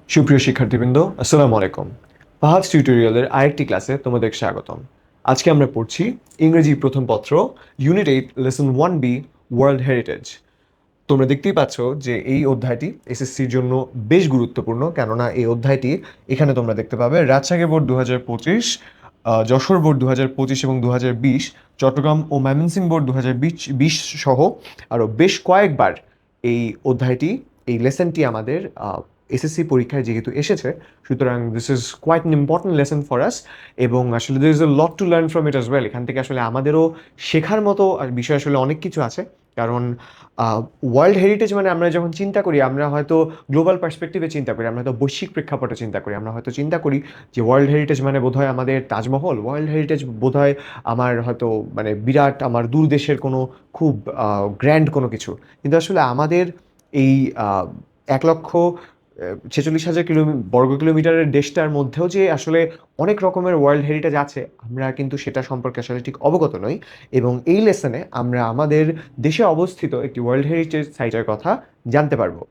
সুপ্রিয় শিক্ষার্থীবৃন্দ, আসসালামু আলাইকুম। ফাহাদ টিউটোরিয়ালের আরেকটি ক্লাসে তোমাদের স্বাগতম। আজকে আমরা পড়ছি ইংরেজি প্রথম পত্র, unit 8, lesson 1B, world heritage. তোমরা দেখতেই পাচ্ছ যে এই অধ্যায়টি এসএসসির জন্য বেশ গুরুত্বপূর্ণ, কেননা এই অধ্যায়টি এখানে তোমরা দেখতে পাবে রাজশাহী বোর্ড 2025, যশোর বোর্ড 2025 এবং 2020, চট্টগ্রাম ও ময়মনসিংহ বোর্ড 2020 সহ আরও বেশ কয়েকবার এই অধ্যায়টি, এই লেসনটি আমাদের এসএসসি পরীক্ষায় যেহেতু এসেছে, সুতরাং this is quite an important lesson for us. এবং আসলে there is a lot to learn from it as well. এখান থেকে আসলে আমাদেরও শেখার মতো বিষয় আসলে অনেক কিছু আছে, কারণ ওয়ার্ল্ড হেরিটেজ মানে আমরা যখন চিন্তা করি, আমরা হয়তো গ্লোবাল পার্সপেক্টিভে চিন্তা করি, আমরা হয়তো বৈশ্বিক প্রেক্ষাপটে চিন্তা করি, আমরা হয়তো চিন্তা করি যে ওয়ার্ল্ড হেরিটেজ মানে বোধহয় আমাদের তাজমহল, ওয়ার্ল্ড হেরিটেজ বোধহয় আমার হয়তো মানে বিরাট আমার দূর দেশের কোনো খুব গ্র্যান্ড কোনো কিছু। কিন্তু আসলে আমাদের এই 1,46,000 বর্গ কিলোমিটারের দেশটার মধ্যেও যে আসলে অনেক রকমের ওয়ার্ল্ড হেরিটেজ আছে, আমরা কিন্তু সেটা সম্পর্কে আসলে ঠিক অবগত নই। এবং এই লেসনে আমরা আমাদের দেশে অবস্থিত একটি ওয়ার্ল্ড হেরিটেজ সাইটের কথা জানতে পারবো।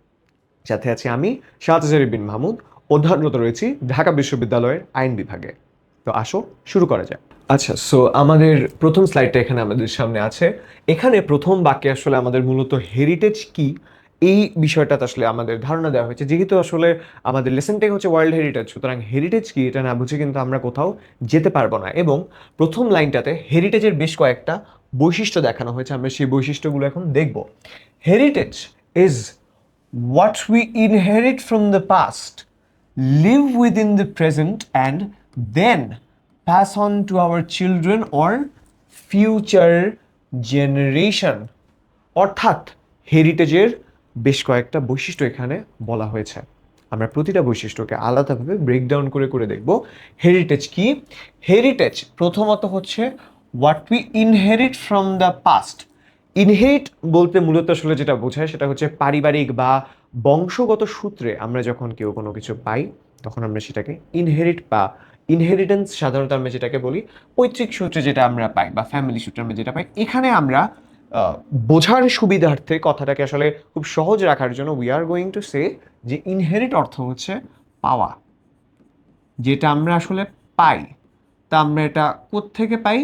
সাথে আছি আমি, শাহজাহান বিন মাহমুদ, অধ্যয়নরত রয়েছি ঢাকা বিশ্ববিদ্যালয়ের আইন বিভাগে। তো আসো শুরু করা যাক। আচ্ছা, সো আমাদের প্রথম স্লাইডটা এখানে আমাদের সামনে আছে। এখানে প্রথম বাক্যে আসলে আমাদের মূলত হেরিটেজ কি এই বিষয়টাতে আসলে আমাদের ধারণা দেওয়া হয়েছে। যেহেতু আসলে আমাদের লেসনটাই হচ্ছে ওয়ার্ল্ড হেরিটেজ, সুতরাং হেরিটেজ কি এটা না বুঝে কিন্তু আমরা কোথাও যেতে পারবো না। এবং প্রথম লাইনটাতে হেরিটেজের বেশ কয়েকটা বৈশিষ্ট্য দেখানো হয়েছে, আমরা সেই বৈশিষ্ট্যগুলো এখন দেখব। Heritage is what we inherit from the past, live within the present, and then pass on to our children or future generation. অর্থাৎ হেরিটেজের বেশ কয়েকটা বৈশিষ্ট্য এখানে বলা হয়েছে। আমরা প্রতিটা বৈশিষ্ট্যকে আলাদাভাবে ব্রেকডাউন করে করে দেখব। হেরিটেজ কি? হেরিটেজ প্রথমত হচ্ছে what we inherit from the past. Inherit বলতে মূলত আসলে যেটা বোঝায় সেটা হচ্ছে পারিবারিক বা বংশগত সূত্রে আমরা যখন কেউ কোনো কিছু পাই, তখন আমরা সেটাকে ইনহেরিট বা ইনহেরিটেন্স সাধারণত আমরা যেটাকে বলি পৈতৃক সূত্রে যেটা আমরা পাই বা ফ্যামিলি সূত্রে আমরা যেটা পাই। এখানে আমরা বোঝার সুবিধার্থে কথাটাকে আসলে খুব সহজ রাখার জন্য we are going to say যে ইনহেরিট অর্থ হচ্ছে পাওয়া, যেটা আমরা আসলে পাই। তা আমরা এটা কোত্থেকে পাই?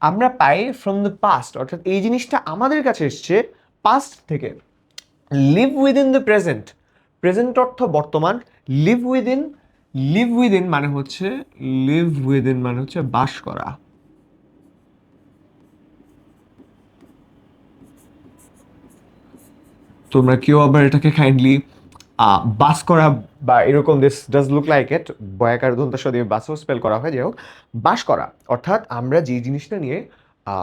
আমরা পাই ফ্রম দ্য পাস্ট, অর্থাৎ এই জিনিসটা আমাদের কাছে এসছে পাস্ট থেকে। Live within the present, present অর্থ বর্তমান। লিভ উইদিন, লিভ উইদিন মানে হচ্ছে, লিভ উইদিন মানে হচ্ছে বাস করা। তোমরা কেউ আবার এটাকে কাইন্ডলি বাস করা বা এরকম, this does look like it, বয়াকার দন্তাস দিয়ে বাসও স্পেল করা হয়। যাই হোক, বাস করা অর্থাৎ আমরা যে জিনিসটা নিয়ে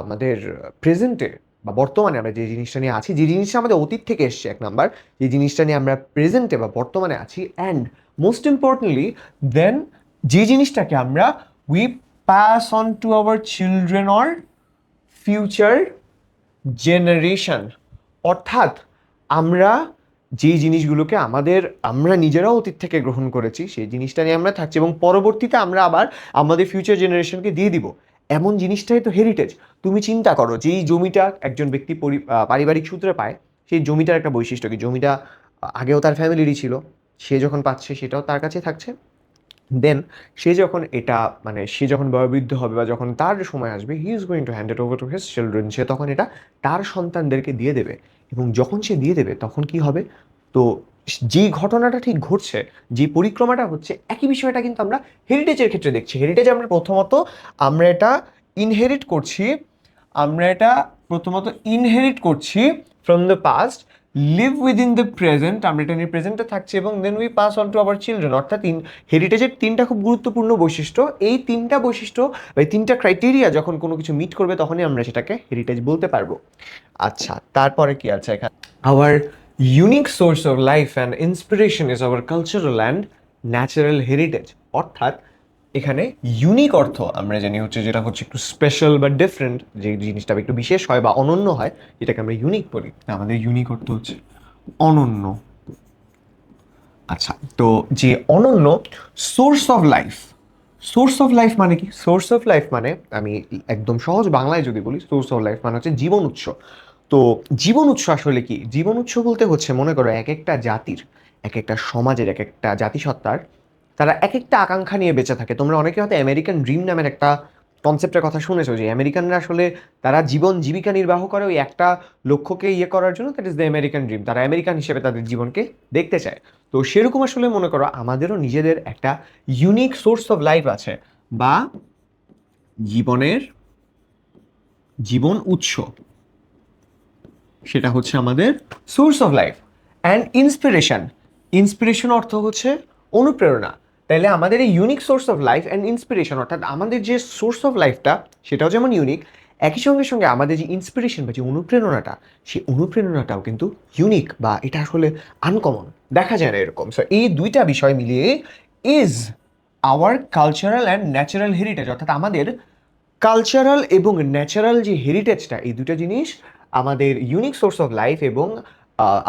আমাদের প্রেজেন্টে বা বর্তমানে আমরা যে জিনিসটা নিয়ে আছি, যে জিনিসটা আমাদের অতীত থেকে এসছে এক নাম্বার, যে জিনিসটা নিয়ে আমরা প্রেজেন্টে বা বর্তমানে আছি, অ্যান্ড মোস্ট ইম্পর্টেন্টলি দেন যে জিনিসটাকে আমরা we pass on to our children or future generation. অর্থাৎ আমরা যেই জিনিসগুলোকে আমরা নিজেরাও অতীত থেকে গ্রহণ করেছি, সেই জিনিসটা নিয়ে আমরা থাকছি এবং পরবর্তীতে আমরা আবার আমাদের ফিউচার জেনারেশনকে দিয়ে দিব, এমন জিনিসটাই তো হেরিটেজ। তুমি চিন্তা করো, যেই জমিটা একজন ব্যক্তি পারিবারিক সূত্রে পায়, সেই জমিটার একটা বৈশিষ্ট্য কি, জমিটা আগেও তার ফ্যামিলিরই ছিল, সে যখন পাচ্ছে সেটাও তার কাছে থাকছে। দেন সে যখন এটা মানে সে যখন বয়োবৃদ্ধ হবে বা যখন তার সময় আসবে, he is going to hand it over to his children, সে তখন এটা তার সন্তানদেরকে দিয়ে দেবে। এবং যখন সে দিয়ে দেবে তখন কি হবে? তো যেই ঘটনাটা ঠিক ঘটছে, যে পরিক্রমাটা হচ্ছে, একই বিষয়টা কিন্তু আমরা হেরিটেজের ক্ষেত্রে দেখছি। হেরিটেজ আমরা প্রথমত আমরা এটা ইনহেরিট করছি, আমরা এটা প্রথমত ইনহেরিট করছি from the past. Live within the present, আমরা এটা নিয়ে প্রেজেন্টে থাকছি, এবং then we pass on to our children. অর্থাৎ হেরিটেজের তিনটা খুব গুরুত্বপূর্ণ বৈশিষ্ট্য। এই তিনটা বৈশিষ্ট্য বা এই তিনটা ক্রাইটেরিয়া যখন কোনো কিছু মিট করবে, তখনই আমরা সেটাকে হেরিটেজ বলতে পারবো। আচ্ছা, তারপরে কি আছে এখানে? Our unique source of life and inspiration is our cultural and natural heritage. অর্থাৎ এখানে ইউনিক অর্থ আমরা জানি হচ্ছে যেটা হচ্ছে একটু স্পেশাল বা ডিফারেন্ট, যে জিনিসটা একটু বিশেষ হয় বা অনন্য হয়, যেটাকে আমরা ইউনিক বলি। আমাদের ইউনিক অর্থ হচ্ছে অনন্য। আচ্ছা, তো যে অনন্য, source of life, source of life মানে কি? সোর্স অফ লাইফ মানে, আমি একদম সহজ বাংলায় যদি বলি, সোর্স অফ লাইফ মানে হচ্ছে জীবন উৎস। তো জীবন উৎস আসলে কি? জীবন উৎস বলতে হচ্ছে, মনে করো এক একটা জাতির এক একটা সমাজের, এক একটা জাতিসত্তার তারা এক একটা আকাঙ্ক্ষা নিয়ে বেঁচে থাকে। তোমরা অনেকে হয়তো আমেরিকান ড্রিম নামের একটা কনসেপ্টের কথা শুনেছো, যে আমেরিকানরা আসলে তারা জীবন জীবিকা নির্বাহ করে ওই একটা লক্ষ্যকে করার জন্য, that is the American dream. তারা আমেরিকান হিসেবে তাদের জীবনকে দেখতে চায়। তো সেরকম আসলে মনে করো আমাদেরও নিজেদের একটা ইউনিক সোর্স অফ লাইফ আছে, বা জীবনের জীবন উৎস, সেটা হচ্ছে আমাদের source of life. And inspiration, inspiration অর্থ হচ্ছে অনুপ্রেরণা। তাইলে আমাদের এই unique source of life and inspiration, অর্থাৎ আমাদের যে সোর্স অফ লাইফটা সেটাও যেমন ইউনিক, একই সঙ্গে সঙ্গে আমাদের যে ইন্সপিরেশন বা যে অনুপ্রেরণাটা, সেই অনুপ্রেরণাটাও কিন্তু ইউনিক, বা এটা আসলে আনকমন, দেখা যায় না এরকম। সো এই দুইটা বিষয় মিলিয়ে is our cultural and natural heritage, অর্থাৎ আমাদের কালচারাল এবং ন্যাচারাল যে হেরিটেজটা, এই দুটো জিনিস আমাদের ইউনিক সোর্স অফ লাইফ, এবং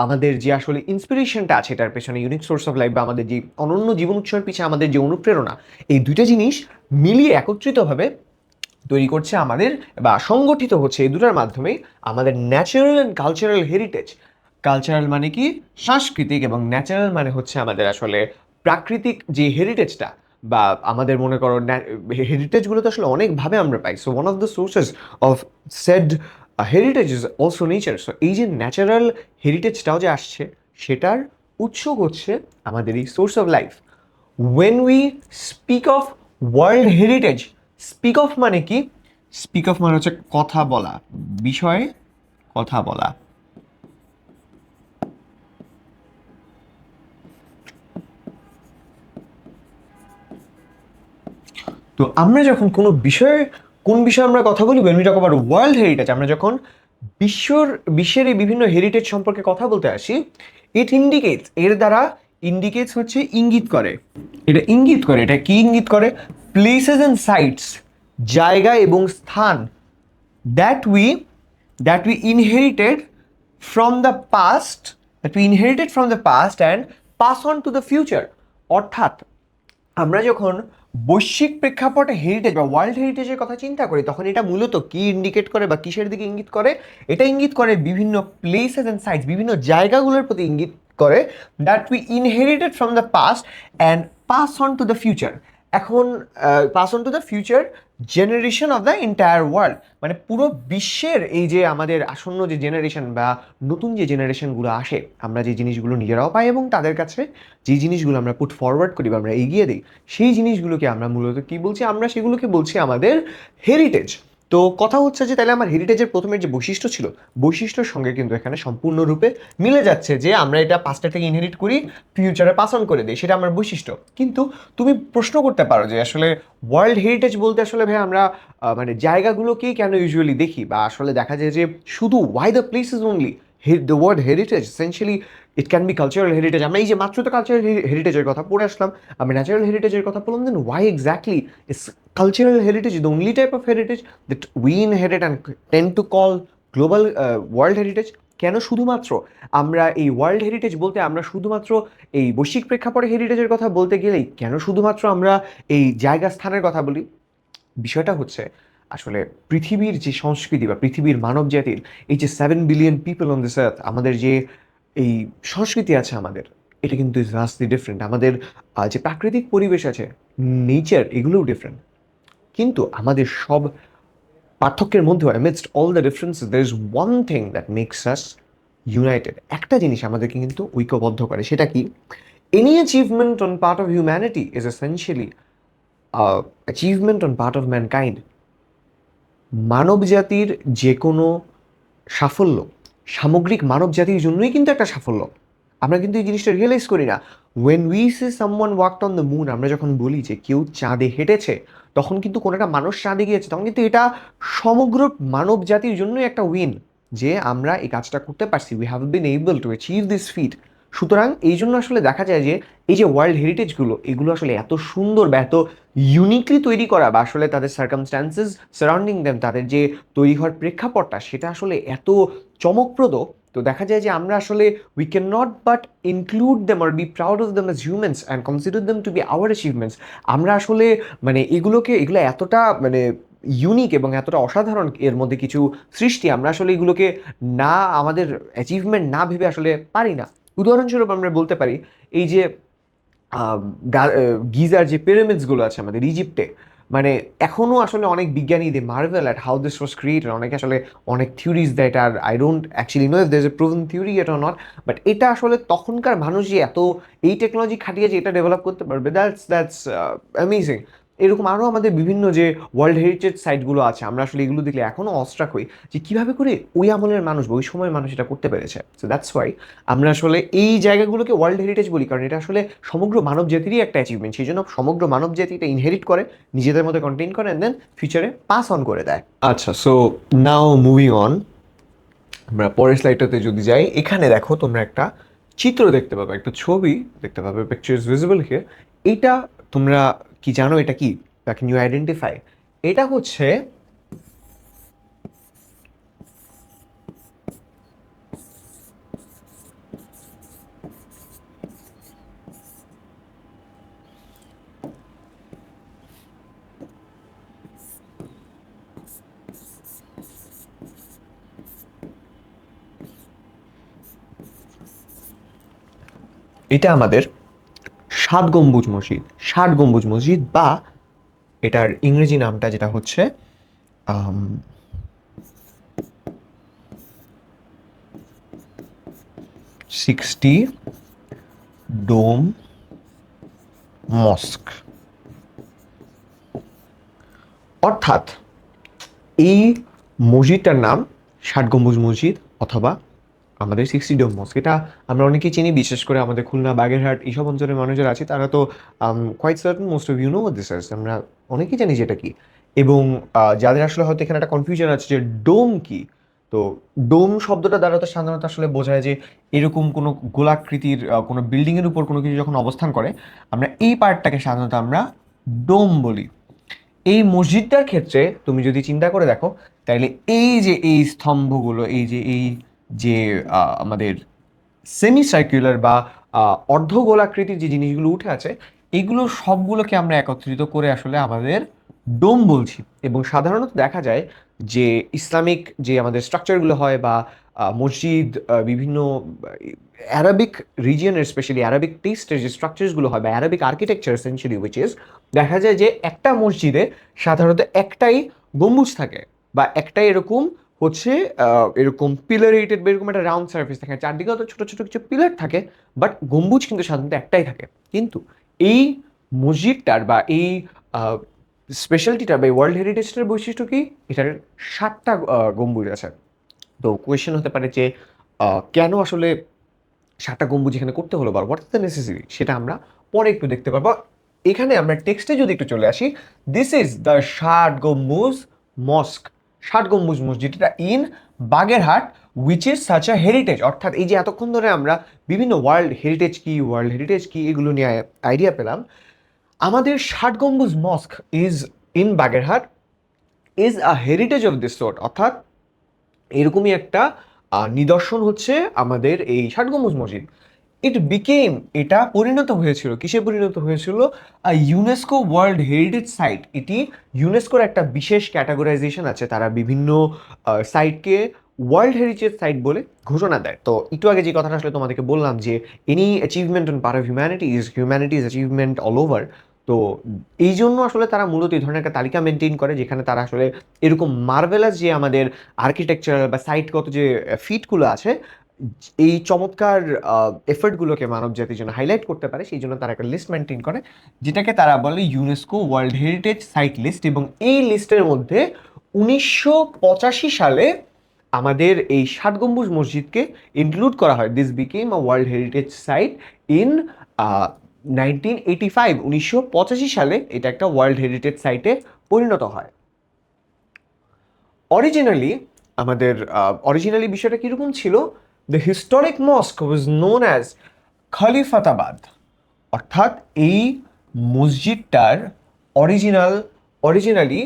আমাদের যে আসলে ইন্সপিরেশনটা আছে এটার পেছনে, ইউনিক সোর্স অফ লাইফ বা আমাদের যে অনন্য জীবন উৎসের পিছনে আমাদের যে অনুপ্রেরণা, এই দুটো জিনিস মিলিয়ে একত্রিতভাবে তৈরি করছে আমাদের, বা সংগঠিত হচ্ছে এই দুটার মাধ্যমেই আমাদের natural and cultural heritage. Cultural মানে কি সাংস্কৃতিক, এবং ন্যাচারাল মানে হচ্ছে আমাদের আসলে প্রাকৃতিক যে হেরিটেজটা, বা আমাদের মনে করো হেরিটেজগুলো তো আসলে অনেকভাবে আমরা পাই। So one of the sources of said heritage is also nature. So এই যে ন্যাচারাল হেরিটেজটাও যে আসছে, সেটার উৎস হচ্ছে আমাদের এই source of life. when we speak of world heritage, speak of মানে কি, speak of মানে হচ্ছে কথা বলা, বিষয়ে কথা বলা। তো আমরা যখন কোনো বিষয়ে, কোন বিষয়ে আমরা কথা বলি, when we talk about world heritage, আমরা যখন বিশ্বের এই বিভিন্ন হেরিটেজ সম্পর্কে কথা বলতে আসি, ইট ইন্ডিকেটস, এর দ্বারা ইন্ডিকেটস হচ্ছে ইঙ্গিত করে, এটা ইঙ্গিত করে, এটা কি ইঙ্গিত করে, প্লেসেস অ্যান্ড সাইটস, জায়গা এবং স্থান, that we that we inherited from the past, that we inherited from the past and pass on to the future। অর্থাৎ আমরা যখন বৈশ্বিক প্রেক্ষাপটে হেরিটেজ বা ওয়ার্ল্ড হেরিটেজের কথা চিন্তা করি, তখন এটা মূলত কি ইন্ডিকেট করে বা কিসের দিকে ইঙ্গিত করে, এটা ইঙ্গিত করে বিভিন্ন প্লেসেস অ্যান্ড সাইটস, বিভিন্ন জায়গাগুলোর প্রতি ইঙ্গিত করে, that we inherited from the past and pass on to the future. এখন pass on to the future generation of the entire world, মানে পুরো বিশ্বের এই যে আমাদের আসন্ন যে জেনারেশন বা নতুন যে জেনারেশনগুলো আসে, আমরা যে জিনিসগুলো নিজেরাও পাই এবং তাদের কাছে যে জিনিসগুলো আমরা পুট ফরওয়ার্ড করি বা আমরা এগিয়ে দিই, সেই জিনিসগুলোকে আমরা মূলত কি বলছি, আমরা সেগুলোকে বলছি আমাদের হেরিটেজ। তো কথা হচ্ছে যে তাহলে আমার হেরিটেজের প্রথমের যে বৈশিষ্ট্য ছিল, বৈশিষ্ট্যের সঙ্গে কিন্তু এখানে সম্পূর্ণরূপে মিলে যাচ্ছে, যে আমরা এটা পাস্টটা থেকে ইনহেরিট করি, ফিউচারে পাস অন করে দিই, সেটা আমার বৈশিষ্ট্য। কিন্তু তুমি প্রশ্ন করতে পারো যে আসলে ওয়ার্ল্ড হেরিটেজ বলতে আসলে ভাই আমরা মানে জায়গাগুলোকেই কেন ইউজুয়ালি দেখি, বা আসলে দেখা যায় যে শুধু why the places only, the word heritage essentially it can be cultural heritage. আমরা এই যে মাত্র তো কালচারাল হেরিটেজের কথা পড়ে আসলাম, আমরা ন্যাচারাল হেরিটেজের কথা বললাম, then why exactly is cultural heritage the only type of heritage that we inherit and tend to call global world heritage? কেন শুধুমাত্র আমরা এই ওয়ার্ল্ড হেরিটেজ বলতে আমরা শুধুমাত্র এই বৈশ্বিক প্রেক্ষাপটে হেরিটেজের কথা বলতে গেলেই কেন শুধুমাত্র আমরা এই জায়গা স্থানের কথা বলি? বিষয়টা হচ্ছে আসলে পৃথিবীর যে সংস্কৃতি বা পৃথিবীর মানব জাতির এই যে 7 বিলিয়ন পিপল অন দিস আর্থ, আমাদের যে এই সংস্কৃতি আছে আমাদের, এটা কিন্তু ইজ ভাস্টলি ডিফারেন্ট। আমাদের যে প্রাকৃতিক পরিবেশ আছে, নেচার, এগুলোও ডিফারেন্ট। কিন্তু আমাদের সব পার্থক্যের মধ্যেও amidst all the differences there is one thing that makes us united। একটা জিনিস আমাদেরকে কিন্তু ঐক্যবদ্ধ করে, সেটা কি? Any achievement on part of humanity is essentially achievement on part of mankind। মানব জাতির যে কোনো সাফল্য সামগ্রিক মানব জাতির জন্যই কিন্তু একটা সাফল্য। আমরা কিন্তু এই জিনিসটা রিয়েলাইজ করি না। When we say someone walked on the moon, আমরা যখন বলি যে কেউ চাঁদে হেঁটেছে, তখন কিন্তু কোনো একটা মানুষ চাঁদে গিয়েছে, তখন কিন্তু এটা সমগ্র মানব জাতির জন্যই একটা উইন, যে আমরা এই কাজটা করতে পারছি, we have been able to achieve this feat. সুতরাং এই জন্য আসলে দেখা যায় যে এই যে ওয়ার্ল্ড হেরিটেজগুলো, এগুলো আসলে এত সুন্দর বা এত ইউনিকলি তৈরি করা, বা আসলে তাদের সার্কামস্ট্যান্সেস সারাউন্ডিং দেম, তাদের যে তৈরি হওয়ার প্রেক্ষাপটটা, সেটা আসলে এত চমকপ্রদ। তো দেখা যায় যে আমরা আসলে we can not but include them or be proud of them as humans and consider them to B hour achievements. আমরা আসলে মানে এগুলো এতটা মানে ইউনিক এবং এতটা অসাধারণ এর মধ্যে কিছু সৃষ্টি, আমরা আসলে এগুলোকে না আমাদের অ্যাচিভমেন্ট না ভেবে আসলে পারি না। উদাহরণস্বরূপ আমরা বলতে পারি এই যে গিজার যে পিরামিডস গুলো আছে আমাদের ইজিপ্টে, মানে এখনো আসলে অনেক বিজ্ঞানী they marvel at how this was created. অনেকে আসলে অনেক থিওরিজ দেয়, এটা I don't actually know if there is a proven theory এটা নট, বাট এটা আসলে তখনকার মানুষ যে এত এই টেকনোলজি খাটিয়ে যে এটা ডেভেলপ করতে পারবে, দ্যাটস অ্যামেজিং। এরকম আরও আমাদের বিভিন্ন যে ওয়ার্ল্ড হেরিটেজ সাইটগুলো আছে, আমরা আসলে এগুলো দেখলে এখনও অস্ট্রাক হই যে কীভাবে করে ওই আমলের মানুষ বা ওই সময়ের মানুষ এটা করতে পেরেছে। সো দ্যাটস ওয়াই আমরা আসলে এই জায়গাগুলোকে ওয়ার্ল্ড হেরিটেজ বলি, কারণ এটা আসলে সমগ্র মানব জাতিরই একটা অ্যাচিভমেন্ট। সেই জন্য সমগ্র মানব জাতি এটা ইনহেরিট করে, নিজেদের মধ্যে কন্টেইন করে, অ্যান্ড দেন ফিউচারে পাস অন করে দেয়। আচ্ছা, সো নাও মুভিং অন, আমরা পরের স্লাইডটাতে যদি যাই, এখানে দেখো তোমরা একটা চিত্র দেখতে পাবে, একটা ছবি দেখতে পাবে, পিকচার ইজ ভিজিবল হিয়ার। এটা তোমরা কি জানো এটা কি? Can you identify? এটা হচ্ছে এটা আমাদের 7 গম্বুজ মসজিদ। 7 গম্বুজ মসজিদ, বা এটার ইংরেজি নামটা যেটা হচ্ছে 60 ডোম মস্ক। অর্থাৎ এই মসজিদটার নাম 7 গম্বুজ মসজিদ, অথবা আমাদের 60 ডোম মস্ক। এটা আমরা অনেকেই চিনি, বিশেষ করে আমাদের খুলনা, বাগেরহাট এইসব অঞ্চলের মানুষ যারা আছে তারা তো quite certain most of you know this is, আমরা অনেকেই জানি যেটা কি। এবং যাদের আসলে হয়তো এখানে একটা কনফিউশন আছে যে ডোম কি, তো ডোম শব্দটা দ্বারা তো সাধারণত আসলে বোঝায় যে এরকম কোনো গোলাকৃতির কোনো বিল্ডিংয়ের উপর কোনো কিছু যখন অবস্থান করে, আমরা এই পার্টটাকে সাধারণত আমরা ডোম বলি। এই মসজিদটার ক্ষেত্রে তুমি যদি চিন্তা করে দেখো, তাহলে এই যে এই স্তম্ভগুলো, এই যে যে আমাদের সেমি সার্কুলার বা অর্ধগোলাকৃতির যে জিনিসগুলো উঠে আছে, এগুলো সবগুলোকে আমরা একত্রিত করে আসলে আমাদের ডোম বলছি। এবং সাধারণত দেখা যায় যে ইসলামিক যে আমাদের স্ট্রাকচারগুলো হয়, বা মসজিদ, বিভিন্ন অ্যারাবিক রিজিয়নের, স্পেশালি অ্যারাবিক টেস্টের যে স্ট্রাকচারসগুলো হয়, বা Arabic architecture essentially, which is দেখা যায় যে একটা মসজিদে সাধারণত একটাই গম্বুজ থাকে, বা একটাই এরকম হচ্ছে এরকম পিলারেটেড বা এরকম একটা রাউন্ড সার্ফেস থাকে, চারদিকে তো ছোটো ছোটো কিছু পিলার থাকে, বাট গম্বুজ কিন্তু সাধারণত একটাই থাকে। কিন্তু এই মসজিদটার বা এই স্পেশালিটিটা বা ওয়ার্ল্ড হেরিটেজটার বৈশিষ্ট্য কি? এটার 7টা গম্বুজ আছে। তো কোয়েশ্চেন হতে পারে যে কেন আসলে 7টা গম্বুজ এখানে করতে হলো, বা হোয়াট ইজ দ্য নেসেসিটি, সেটা আমরা পরে একটু দেখতে পারবো। এখানে আমরা টেক্সটে যদি একটু চলে আসি, দিস ইজ দ্য 7 গম্বুজ মস্ক। 7 গম্বুজ মসজিদ, এটা in Bagerhat, which is such a heritage. অর্থাৎ এই যে এতক্ষণ ধরে আমরা বিভিন্ন ওয়ার্ল্ড হেরিটেজ কি এগুলো নিয়ে আইডিয়া পেলাম, আমাদের 7 গম্বুজ mosque is in Bagerhat is a heritage of this sort. অর্থাৎ এরকমই একটা নিদর্শন হচ্ছে আমাদের এই 7 গম্বুজ মসজিদ। এটা পরিণত হয়েছিল, কিসে পরিণত হয়েছিল? UNESCO world heritage site. এটি ইউনেস্কোর একটা বিশেষ ক্যাটাগরাইজেশন আছে, তারা বিভিন্ন সাইটকে ওয়ার্ল্ড হেরিটেজ সাইট বলে ঘোষণা দেয়। তো একটু আগে যে কথাটা আসলে তোমাদেরকে বললাম যে any achievement on part of humanities achievement all over. তো এই জন্য আসলে তারা মূলত এই ধরনের একটা তালিকা মেনটেন করে, যেখানে তারা আসলে এরকম মার্ভেলাস যে আমাদের আর্কিটেকচারাল বা সাইটগত যে ফিটগুলো আছে, এই চমৎকার এফর্টগুলোকে মানব জাতির জন্য হাইলাইট করতে পারে, সেই জন্য তারা একটা লিস্ট মেনটেন করে, যেটাকে তারা বলে UNESCO world heritage site list. এবং এই লিস্টের মধ্যে 1985 সালে আমাদের এই 7 গম্বুজ মসজিদকে ইনক্লুড করা হয়। This became a world heritage site in 1985। 1985 সালে এটা একটা ওয়ার্ল্ড হেরিটেজ সাইটে পরিণত হয়। অরিজিনালি আমাদের অরিজিনালি বিষয়টা কীরকম ছিল? The historic mosque was known as Khalifatabad. অর্থাৎ এই মসজিদটার অরিজিনালি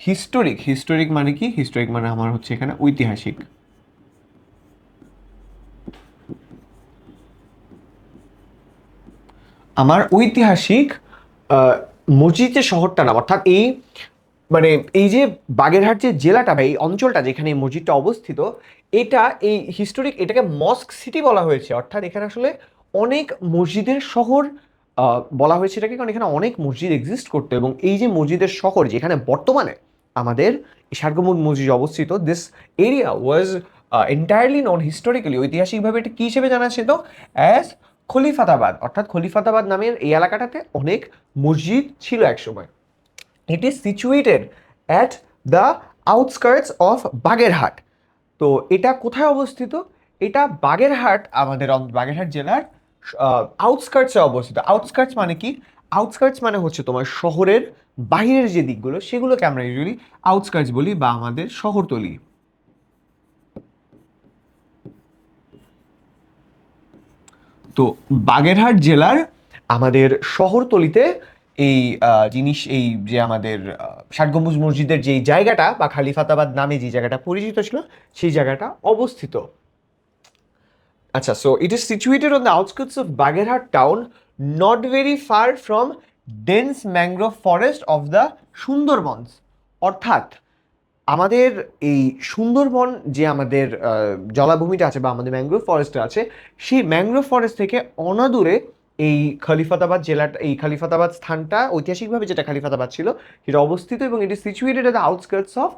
হিস্টোরিক মানে কি? হিস্টোরিক মানে আমার হচ্ছে এখানে ঐতিহাসিক। আমার ঐতিহাসিক মসজিদ যে শহরটার নাম, অর্থাৎ এই মানে এই যে বাগেরহাট যে জেলাটা বা এই অঞ্চলটা যেখানে এই মসজিদটা অবস্থিত, এটা এই হিস্টোরিক, এটাকে মস্ক সিটি বলা হয়েছে, অর্থাৎ এখানে আসলে অনেক মসজিদের শহর বলা হয়েছে এটাকে, কারণ এখানে অনেক মসজিদ এক্সিস্ট করতো। এবং এই যে মসজিদের শহর যেখানে বর্তমানে আমাদের সার্গমুড মসজিদ অবস্থিত, this area was entirely non historically, ঐতিহাসিকভাবে এটা কী হিসেবে জানা ছিল? অ্যাজ খলিফাতাবাদ, অর্থাৎ খলিফাতাবাদ নামের এই এলাকাটাতে অনেক মসজিদ ছিল একসময়। ইট is situated at the outskirts of Bagerhat. তো এটা কোথায় অবস্থিত? এটা বাগেরহাট, আমাদের বাগেরহাট জেলার আউটস্কার্টসে অবস্থিত। আউটস্কার্টস মানে কি? আউটস্কার্টস মানে হচ্ছে তোমার শহরের বাইরের যে দিকগুলো, সেগুলোকে আমরা ইউজুয়ালি আউটস্কার্টস বলি বা আমাদের শহরতলি। তো বাগেরহাট জেলার আমাদের শহরতলিতে এই এই যে আমাদের ষাট গম্বুজ মসজিদের যেই জায়গাটা বা খালিফাতাবাদ নামে যে জায়গাটা পরিচিত ছিল, সেই জায়গাটা অবস্থিত। আচ্ছা, so it is situated on the outskirts of Bagerhat town, not very far from dense mangrove forest of the Sundarbans. অর্থাৎ আমাদের এই সুন্দরবন যে আমাদের জলাভূমিটা আছে বা আমাদের ম্যানগ্রোভ ফরেস্টটা আছে, সেই ম্যানগ্রোভ ফরেস্ট থেকে অনাদূরে এই খলিফাতাবাদ জেলাটা, এই খলিফাতাবাদ স্থানটা ঐতিহাসিকভাবে যেটা খলিফাতাবাদ ছিল সেটা অবস্থিত, এবং এটি situated at the outskirts of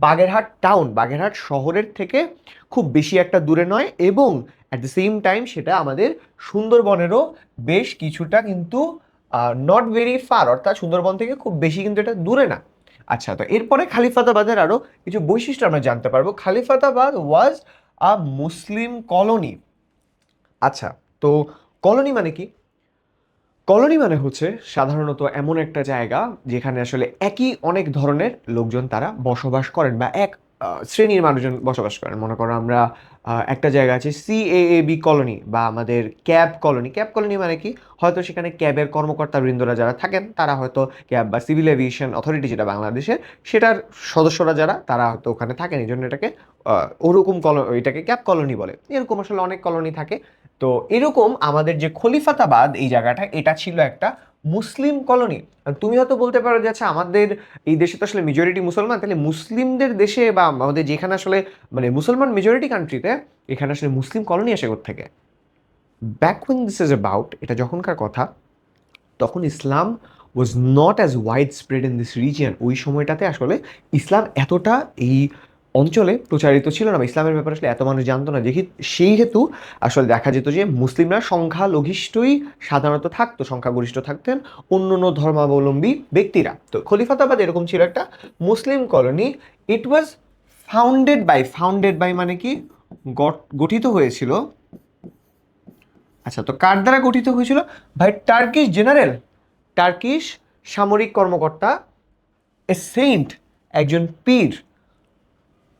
Bagerhat town. Bagerhat শহরের থেকে খুব বেশি একটা দূরে নয়, এবং অ্যাট দ্য সেম টাইম সেটা আমাদের সুন্দরবনেরও বেশ কিছুটা কিন্তু নট ভেরি ফার, অর্থাৎ সুন্দরবন থেকে খুব বেশি কিন্তু এটা দূরে না। আচ্ছা, তো এরপরে খালিফাতাবাদের আরও কিছু বৈশিষ্ট্য আমরা জানতে পারবো। খালিফাতাবাদ ওয়াজ আ মুসলিম কলোনি। আচ্ছা, তো কলোনি মানে কি? কলোনি মানে হচ্ছে সাধারণত এমন একটা জায়গা যেখানে আসলে একই অনেক ধরনের লোকজন তারা বসবাস করেন, বা এক শ্রেণীর মানুষজন বসবাস করেন। মনে করো আমরা একটা জায়গা আছে CAAB কলোনি বা আমাদের ক্যাব কলোনি। ক্যাব কলোনি মানে কি? হয়তো সেখানে ক্যাবের কর্মকর্তা বৃন্দরা যারা থাকেন, তারা হয়তো ক্যাব বা সিভিল এভিয়েশন অথরিটি যেটা বাংলাদেশের, সেটার সদস্যরা যারা, তারা হয়তো ওখানে থাকেন, এই জন্য এটাকে ওরকম এটাকে ক্যাব কলোনি বলে। এরকম আসলে অনেক কলোনি থাকে। তো এরকম আমাদের যে খলিফাতাবাদ এই জায়গাটা, এটা ছিল একটা মুসলিম কলোনি। তুমি হয়তো বলতে পারো যে আচ্ছা, আমাদের এই দেশে তো আসলে মেজরিটি মুসলমান, তাহলে মুসলিমদের দেশে বা আমাদের যেখানে আসলে মানে মুসলমান মেজরিটি কান্ট্রিতে, এখানে আসলে মুসলিম কলোনি আসে কোত্থেকে? Back when this is about, এটা যখনকার কথা, তখন Islam was not as widespread in this region. ওই সময়টাতে আসলে ইসলাম এতটা এই অঞ্চলে প্রচারিত ছিল না, বা ইসলামের ব্যাপারে আসলে এত মানুষ জানতো না। দেখি সেই হেতু আসলে দেখা যেত যে মুসলিমরা সংখ্যালঘিষ্ঠই সাধারণত থাকতো, সংখ্যাগরিষ্ঠ থাকতেন অন্য অন্য ধর্মাবলম্বী ব্যক্তিরা। তো খলিফাতাবাদ এরকম ছিল একটা Muslim colony. It was founded by মানে কি? গঠিত হয়েছিল। আচ্ছা, তো কার দ্বারা গঠিত হয়েছিল? ভাই টার্কিশ জেনারেল, টার্কিশ সামরিক কর্মকর্তা, এ সেইন্ট, একজন পীর,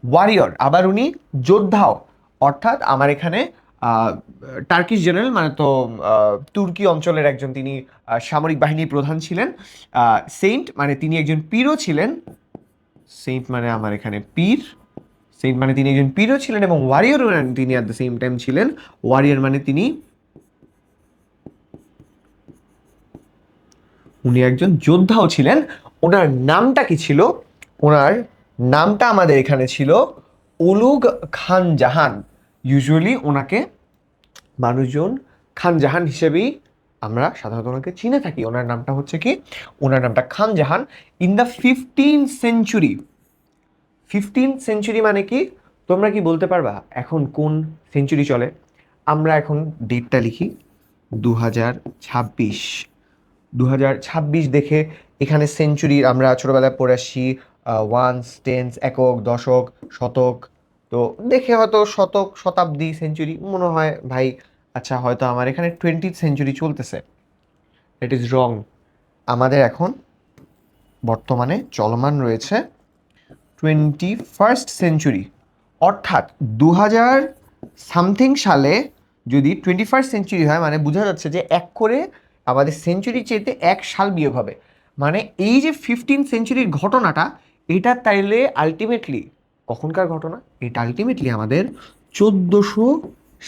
ওয়ারিয়র, আবার উনি যোদ্ধাও। অর্থাৎ আমার এখানে টার্কিশ জেনারেল মানে তো তুর্কি অঞ্চলের একজন, তিনি সামরিক বাহিনীর প্রধান ছিলেন। সেইন্ট মানে তিনি একজন পীরও ছিলেন। সেইন্ট মানে আমার এখানে পীর, সেইন্ট মানে তিনি একজন পীরও ছিলেন, এবং ওয়ারিয়র তিনি অ্যাট দ্য সেম টাইম ছিলেন। ওয়ারিয়র মানে উনি একজন যোদ্ধাও ছিলেন। ওনার নামটা কি ছিল? ওনার নামটা আমাদের এখানে ছিল উলুগ খান জাহান। ইউজুয়ালি ওনাকে মানুষজন খান জাহান হিসেবেই আমরা সাধারণত ওনাকে চিনে থাকি। ওনার নামটা হচ্ছে কি? ওনার নামটা Khan Jahan. In the 15th century. 15th century মানে কি? তোমরা কি বলতে পারবা এখন কোন সেঞ্চুরি চলে? আমরা এখন ডেটটা লিখি 2026। 2026 দেখে এখানে সেঞ্চুরি আমরা ছোটবেলায় পড়ে আসছি, ওয়ান্স, টেন্স, একক, দশক, শতক। তো দেখে হয়তো শতক, শতাব্দী, সেঞ্চুরি মনে হয় ভাই। আচ্ছা, হয়তো আমার এখানে 20th সেঞ্চুরি চলতেছে। It is wrong. আমাদের এখন বর্তমানে চলমান রয়েছে 21st সেঞ্চুরি। অর্থাৎ 2000 সামথিং সালে যদি 21st সেঞ্চুরি হয়, মানে বোঝা যাচ্ছে যে এক করে আমাদের সেঞ্চুরি চেয়েতে এক সাল বিয়োগ হবে। মানে এই যে 15th সেঞ্চুরির ঘটনাটা, এটা তাইলে আলটিমেটলি কখনকার ঘটনা? এটা আলটিমেটলি আমাদের 1400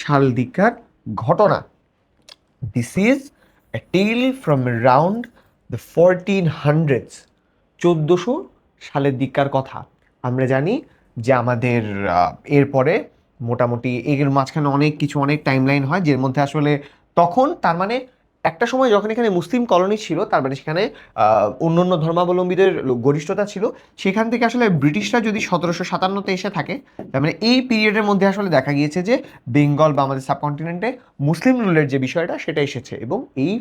সাল দিককার ঘটনা। This is a tale from around the 1400s। 1400 সালের দিককার কথা। আমরা জানি যে আমাদের এরপরে মোটামুটি এর মাঝখানে অনেক কিছু, অনেক টাইমলাইন হয়, যের মধ্যে আসলে তখন তার মানে একটা সময় যখন এখানে মুসলিম কলোনি ছিল, তার মানে সেখানে অন্যান্য ধর্মাবলম্বীদের গরিষ্ঠতা ছিল। সেখান থেকে আসলে ব্রিটিশরা যদি 1757-তে এসে থাকে, তার মানে এই পিরিয়ডের মধ্যে আসলে দেখা গিয়েছে যে বেঙ্গল বা আমাদের সাবকন্টিনেন্টে মুসলিম রুলের যে বিষয়টা সেটা এসেছে, এবং এই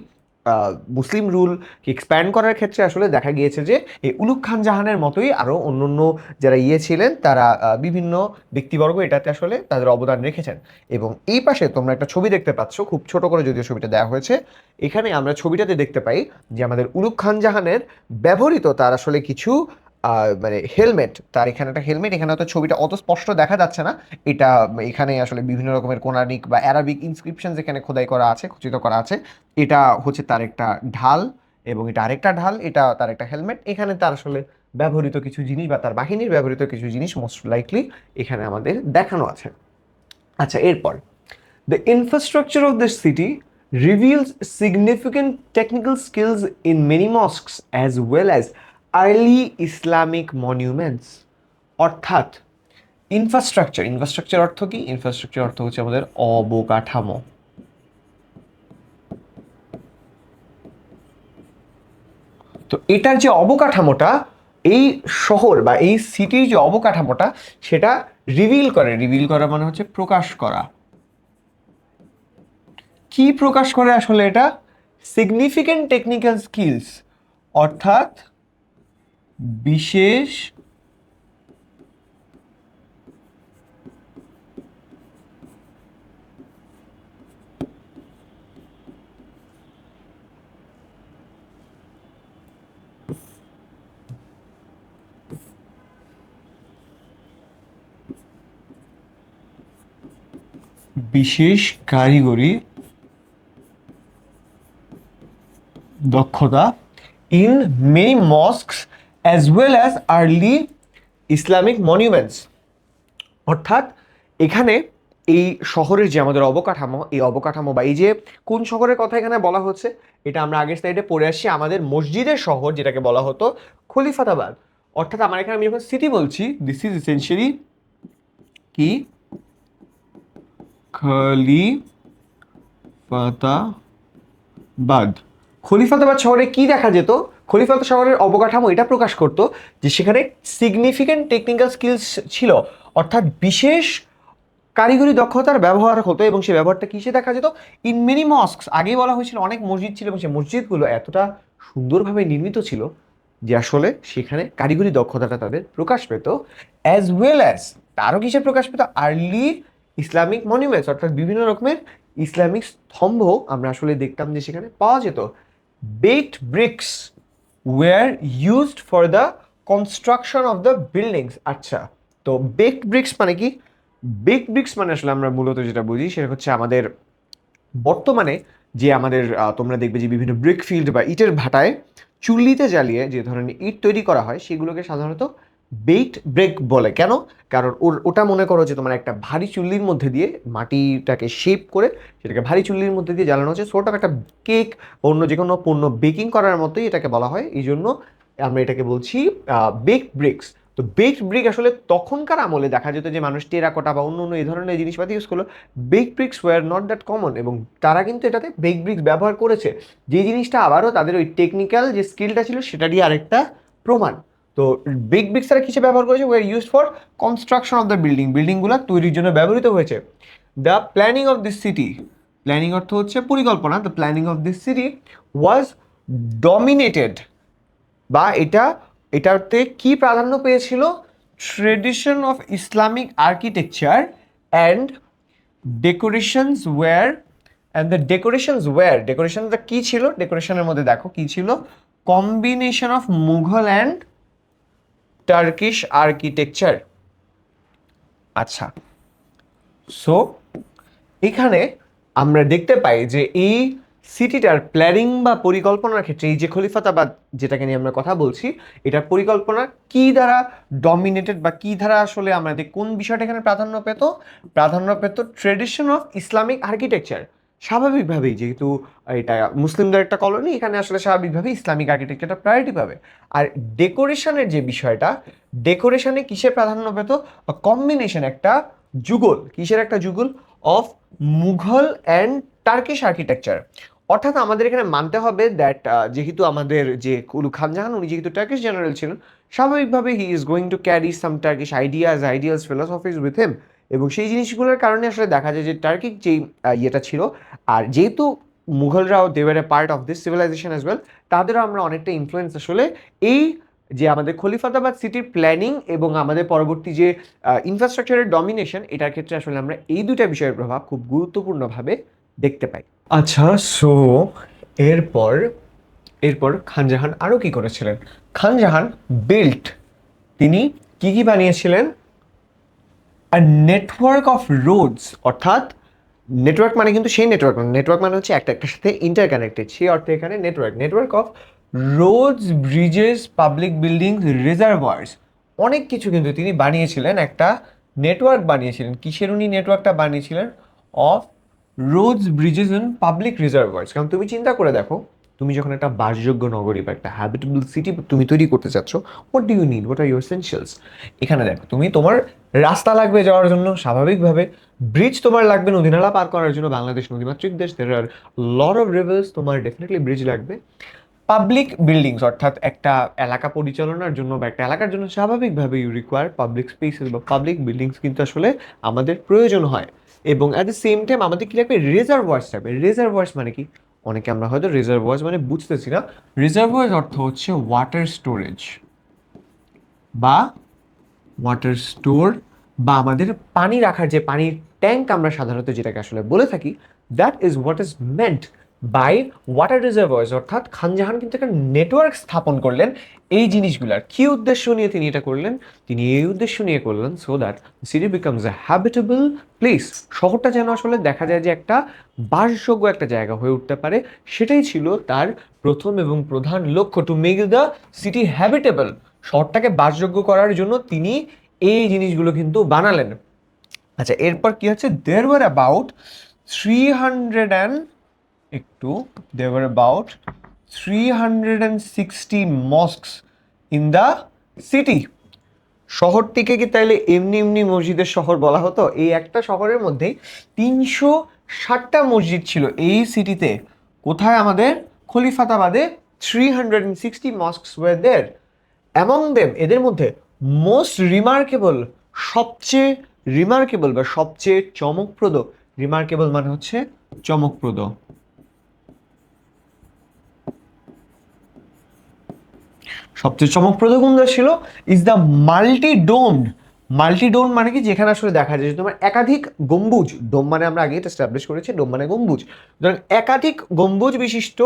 মুসলিম রুল এক্সপ্যান্ড করার ক্ষেত্রে আসলে দেখা গিয়েছে যে এই উলুগ খান জাহানের মতোই আরও অন্য যারা ছিলেন, তারা বিভিন্ন ব্যক্তিবর্গ এটাতে আসলে তাদের অবদান রেখেছেন। এবং এই পাশে তোমরা একটা ছবি দেখতে পাচ্ছ, খুব ছোট করে যদিও ছবিটা দেওয়া হয়েছে। এখানে আমরা ছবিটাতে দেখতে পাই যে আমাদের উলুগ খান জাহানের ব্যবহৃত তার আসলে কিছু মানে হেলমেট, তার এখানে একটা হেলমেট, এখানে হয়তো ছবিটা অত স্পষ্ট দেখা যাচ্ছে না। এটা এখানে আসলে বিভিন্ন রকমের কোনানিক বা অ্যারাবিক ইনস্ক্রিপশন এখানে খোদাই করা আছে, খচিত করা আছে। এটা হচ্ছে তার একটা ঢাল, এবং এটা আরেকটা ঢাল, এটা তার একটা হেলমেট। এখানে তার আসলে ব্যবহৃত কিছু জিনিস বা তার বাহিনীর ব্যবহৃত কিছু জিনিস মোস্ট লাইকলি এখানে আমাদের দেখানো আছে। আচ্ছা, এরপর the infrastructure of the city reveals significant technical skills in many mosques as well as early Islamic monuments. অর্থাৎ ইনফ্রাস্ট্রাকচার অর্থ কি? ইনফ্রাস্ট্রাকচার অর্থ হচ্ছে আমাদের অবকাঠামো। তো এটার যে অবকাঠামোটা, এই শহর বা এই সিটির যে অবকাঠামোটা, সেটা রিভিল করা মানে হচ্ছে প্রকাশ করা। কি প্রকাশ করে আসলে এটা? সিগনিফিকেন্ট টেকনিক্যাল স্কিলস, অর্থাৎ বিশেষ বিশেষ কারিগরি দক্ষতা in many mosques as well as early Islamic monuments. অর্থাৎ এখানে এই শহরের যে আমাদের অবকাঠামো, এই অবকাঠামো বা এই যে কোন শহরের কথা এখানে বলা হচ্ছে, এটা আমরা আগের স্লাইডে পড়ে আসছি, আমাদের মসজিদের শহর যেটাকে বলা হতো খলিফাতাবাদ। অর্থাৎ আমার এখানে আমি যখন সিটি বলছি, দিস ইজ এসেনশিয়ালি কি খলিফাতাবাদ। খলিফাতাবাদ শহরে কি দেখা যেত? খলিফাতাবাদ শহরের অবকাঠামো এটা প্রকাশ করত যে সেখানে সিগনিফিকেন্ট টেকনিক্যাল স্কিলস ছিল, অর্থাৎ বিশেষ কারিগরি দক্ষতার ব্যবহার হতো। এবং সেই ব্যবহারটা কিসে দেখা যেত? ইন মেনি মস্কস, আগেই বলা হয়েছিল অনেক মসজিদ ছিল, এবং সেই মসজিদগুলো এতটা সুন্দরভাবে নির্মিত ছিল যে আসলে সেখানে কারিগরি দক্ষতাটা তাদের প্রকাশ পেত। অ্যাজ ওয়েল অ্যাজ, তারও কিসে প্রকাশ পেত? আর্লি ইসলামিক মনিউমেন্টস, অর্থাৎ বিভিন্ন রকমের ইসলামিক স্তম্ভ আমরা আসলে দেখতাম যে সেখানে পাওয়া যেত। Baked bricks were used for the construction of the buildings. আচ্ছা, তো বেকড ব্রিক্স মানে কি? বেকড ব্রিক্স মানে আসলে আমরা মূলত যেটা বুঝি সেটা হচ্ছে আমাদের বর্তমানে যে আমাদের তোমরা দেখবে যে বিভিন্ন ব্রিক ফিল্ড বা ইটের ভাটায় চুল্লিতে জ্বালিয়ে যে ধরনের ইট তৈরি করা হয়, সেগুলোকে সাধারণত বেকড ব্রিক বলে। কেন? কারণ ওটা মনে করো যে তোমার একটা ভারী চুল্লির মধ্যে দিয়ে মাটিটাকে শেপ করে সেটাকে ভারী চুল্লির মধ্যে দিয়ে জ্বালানো হচ্ছে, সোর্ট অফ একটা কেক বা অন্য যে কোনো পণ্য বেকিং করার মতোই এটাকে বলা হয়। এই জন্য আমরা এটাকে বলছি বেকড ব্রিক্স। তো বেকড ব্রিক আসলে তখনকার আমলে দেখা যেত যে মানুষ টেরাকোটা বা অন্য অন্য এই ধরনের জিনিসপাতি ইউজ করলো। Baked bricks were not that common, এবং তারা কিন্তু এটাতে বেকড ব্রিক্স ব্যবহার করেছে, যে জিনিসটা আবারও তাদের ওই টেকনিক্যাল যে স্কিলটা ছিল সেটা দিয়ে আরেকটা প্রমাণ। তো বেকড ব্রিক্স তারা কিসে ব্যবহার করেছে? Were used for construction of the বিল্ডিংগুলো তৈরির জন্য ব্যবহৃত হয়েছে। The planning of this city, planning অর্থ হচ্ছে পরিকল্পনা, the planning of this city was dominated, বা এটাতে কি প্রাধান্য পেয়েছিল? Tradition of Islamic architecture and decorations were, and the ডেকোরেশনটা কি ছিল? ডেকোরেশনের মধ্যে দেখো কি ছিল? Combination of Mughal and Turkish architecture. আচ্ছা, সো এখানে আমরা দেখতে পাই যে এই সিটিটার প্ল্যানিং বা পরিকল্পনার ক্ষেত্রে এই যে খলিফাতাবাদ যেটাকে নিয়ে আমরা কথা বলছি, এটার পরিকল্পনা কি দ্বারা ডমিনেটেড, বা কি দ্বারা আসলে আমাদের কোন বিষয়টা এখানে প্রাধান্য পেত? প্রাধান্য পেত ট্রেডিশন অফ ইসলামিক আর্কিটেকচার, স্বাভাবিকভাবেই যেহেতু এটা মুসলিমদের একটা কলোনি, এখানে আসলে স্বাভাবিকভাবেই ইসলামিক আর্কিটেকচারটা প্রায়োরিটি পাবে। আর ডেকোরেশনের যে বিষয়টা, ডেকোরেশনে কিসের প্রাধান্য পেত? কম্বিনেশন, একটা যুগল, কিসের একটা যুগল? Of Mughal and Turkish architecture. অর্থাৎ আমাদের এখানে মানতে হবে দ্যাট যেহেতু আমাদের যে কুলু খান জাহান উনি যেহেতু টার্কিশ জেনারেল ছিলেন, স্বাভাবিকভাবে he is going to carry some Turkish ideals, philosophies with him. এবং সেই জিনিসগুলোর কারণে আসলে দেখা যায় যে টার্কিক যেই ইয়েটা ছিল, আর যেহেতু মুঘলরাও they were a part of this civilisation as well, তাদেরও আমরা অনেকটা ইনফ্লুয়েন্স আসলে এই যে আমাদের খলিফাতাবাদ সিটির প্ল্যানিং এবং আমাদের পরবর্তী যে ইনফ্রাস্ট্রাকচারের ডমিনেশন, এটার ক্ষেত্রে আসলে আমরা এই দুটা বিষয়ের প্রভাব খুব গুরুত্বপূর্ণভাবে দেখতে পাই। আচ্ছা, সো এরপর এরপর খানজাহান আরও কি করেছিলেন? খানজাহান বিল্ট, তিনি কি কি বানিয়েছিলেন? আ নেটওয়ার্ক অফ রোডস, অর্থাৎ নেটওয়ার্ক মানে কিন্তু সেই নেটওয়ার্ক না, নেটওয়ার্ক মানে হচ্ছে একটা একটার সাথে ইন্টারকানেক্টেড, সেই অর্থে এখানে network of roads, bridges, public buildings, reservoirs, অনেক কিছু কিন্তু তিনি বানিয়েছিলেন, একটা নেটওয়ার্ক বানিয়েছিলেন। কিসের উনি নেটওয়ার্কটা বানিয়েছিলেন? Of roads, bridges and public reservoirs. কারণ তুমি চিন্তা করে দেখো, তুমি যখন একটা বাসযোগ্য নগরী বা একটা হ্যাবিটেবল সিটি তুমি তৈরি করতে চাচ্ছ, what do you need, what are your essentials? এখানে দেখো, তুমি তোমার রাস্তা লাগবে যাওয়ার জন্য স্বাভাবিকভাবে, ব্রিজ তোমার লাগবে নদীনালা পার করার জন্য, বাংলাদেশ নদীমাতৃক দেশ, দের আর লট অফ রিভার্স, তোমার ডেফিনেটলি ব্রিজ লাগবে। পাবলিক বিল্ডিংস, অর্থাৎ একটা এলাকা পরিচালনার জন্য বা একটা এলাকার জন্য স্বাভাবিকভাবে ইউ রিকোয়ার পাবলিক স্পেসেস বা পাবলিক বিল্ডিংস কিন্তু আসলে আমাদের প্রয়োজন হয়। এবং অ্যাট দ্য সেম টাইম আমাদের কি লাগবে? রিজার্ভয়ার্স লাগবে। রিজার্ভয়ার্স মানে কি? অনেকে আমরা হয়তো রিজার্ভয়ার্স মানে বুঝতেছি না। রিজার্ভয়ার্স অর্থ হচ্ছে ওয়াটার স্টোরেজ বা ওয়াটার স্টোর, বা আমাদের পানি রাখার যে পানির ট্যাঙ্ক আমরা সাধারণত যেটাকে আসলে বলে থাকি, that is what is meant by water reservoirs. অর্থাৎ খানজাহান কিন্তু একটা নেটওয়ার্ক স্থাপন করলেন এই জিনিসগুলার। কি উদ্দেশ্য নিয়ে তিনি এটা করলেন? তিনি এই উদ্দেশ্য নিয়ে করলেন so that city becomes a habitable place, শহরটা যেন আসলে দেখা যায় যে একটা বাসযোগ্য একটা জায়গা হয়ে উঠতে পারে। সেটাই ছিল তার প্রথম এবং প্রধান লক্ষ্য, to make the city habitable. শহরটাকে বাসযোগ্য করার জন্য তিনি এই জিনিসগুলো কিন্তু বানালেন। আচ্ছা, এরপর কি হচ্ছে? দেয়ার ওয়ার অ্যাবাউট 300 একটু there were about 360 mosques in the city. শহরটিকে কি তাইলে এমনি এমনি মসজিদের শহর বলা হতো? এই একটা শহরের মধ্যেই 360টা মসজিদ ছিল এই সিটিতে। কোথায়? আমাদের খলিফাতাবাদে 360 মস্কস ওয়ার দেয়ার। অ্যামং দেম, এদের মধ্যে মোস্ট রিমার্কেবল, সবচেয়ে রিমার্কেবল বা সবচেয়ে চমকপ্রদ, রিমার্কেবল মানে হচ্ছে চমকপ্রদ, সবচেয়ে চমকপ্রদ কোনটা ছিল? Is the multi domed. Multi dome মানে কি? যেখানে আসলে দেখা যায় যে তোমার একাধিক গম্বুজ, ডোম মানে আমরা আগে এটা এস্টাবলিশ করেছি, ডোম মানে গম্বুজ, সুতরাং একাধিক গম্বুজ বিশিষ্ট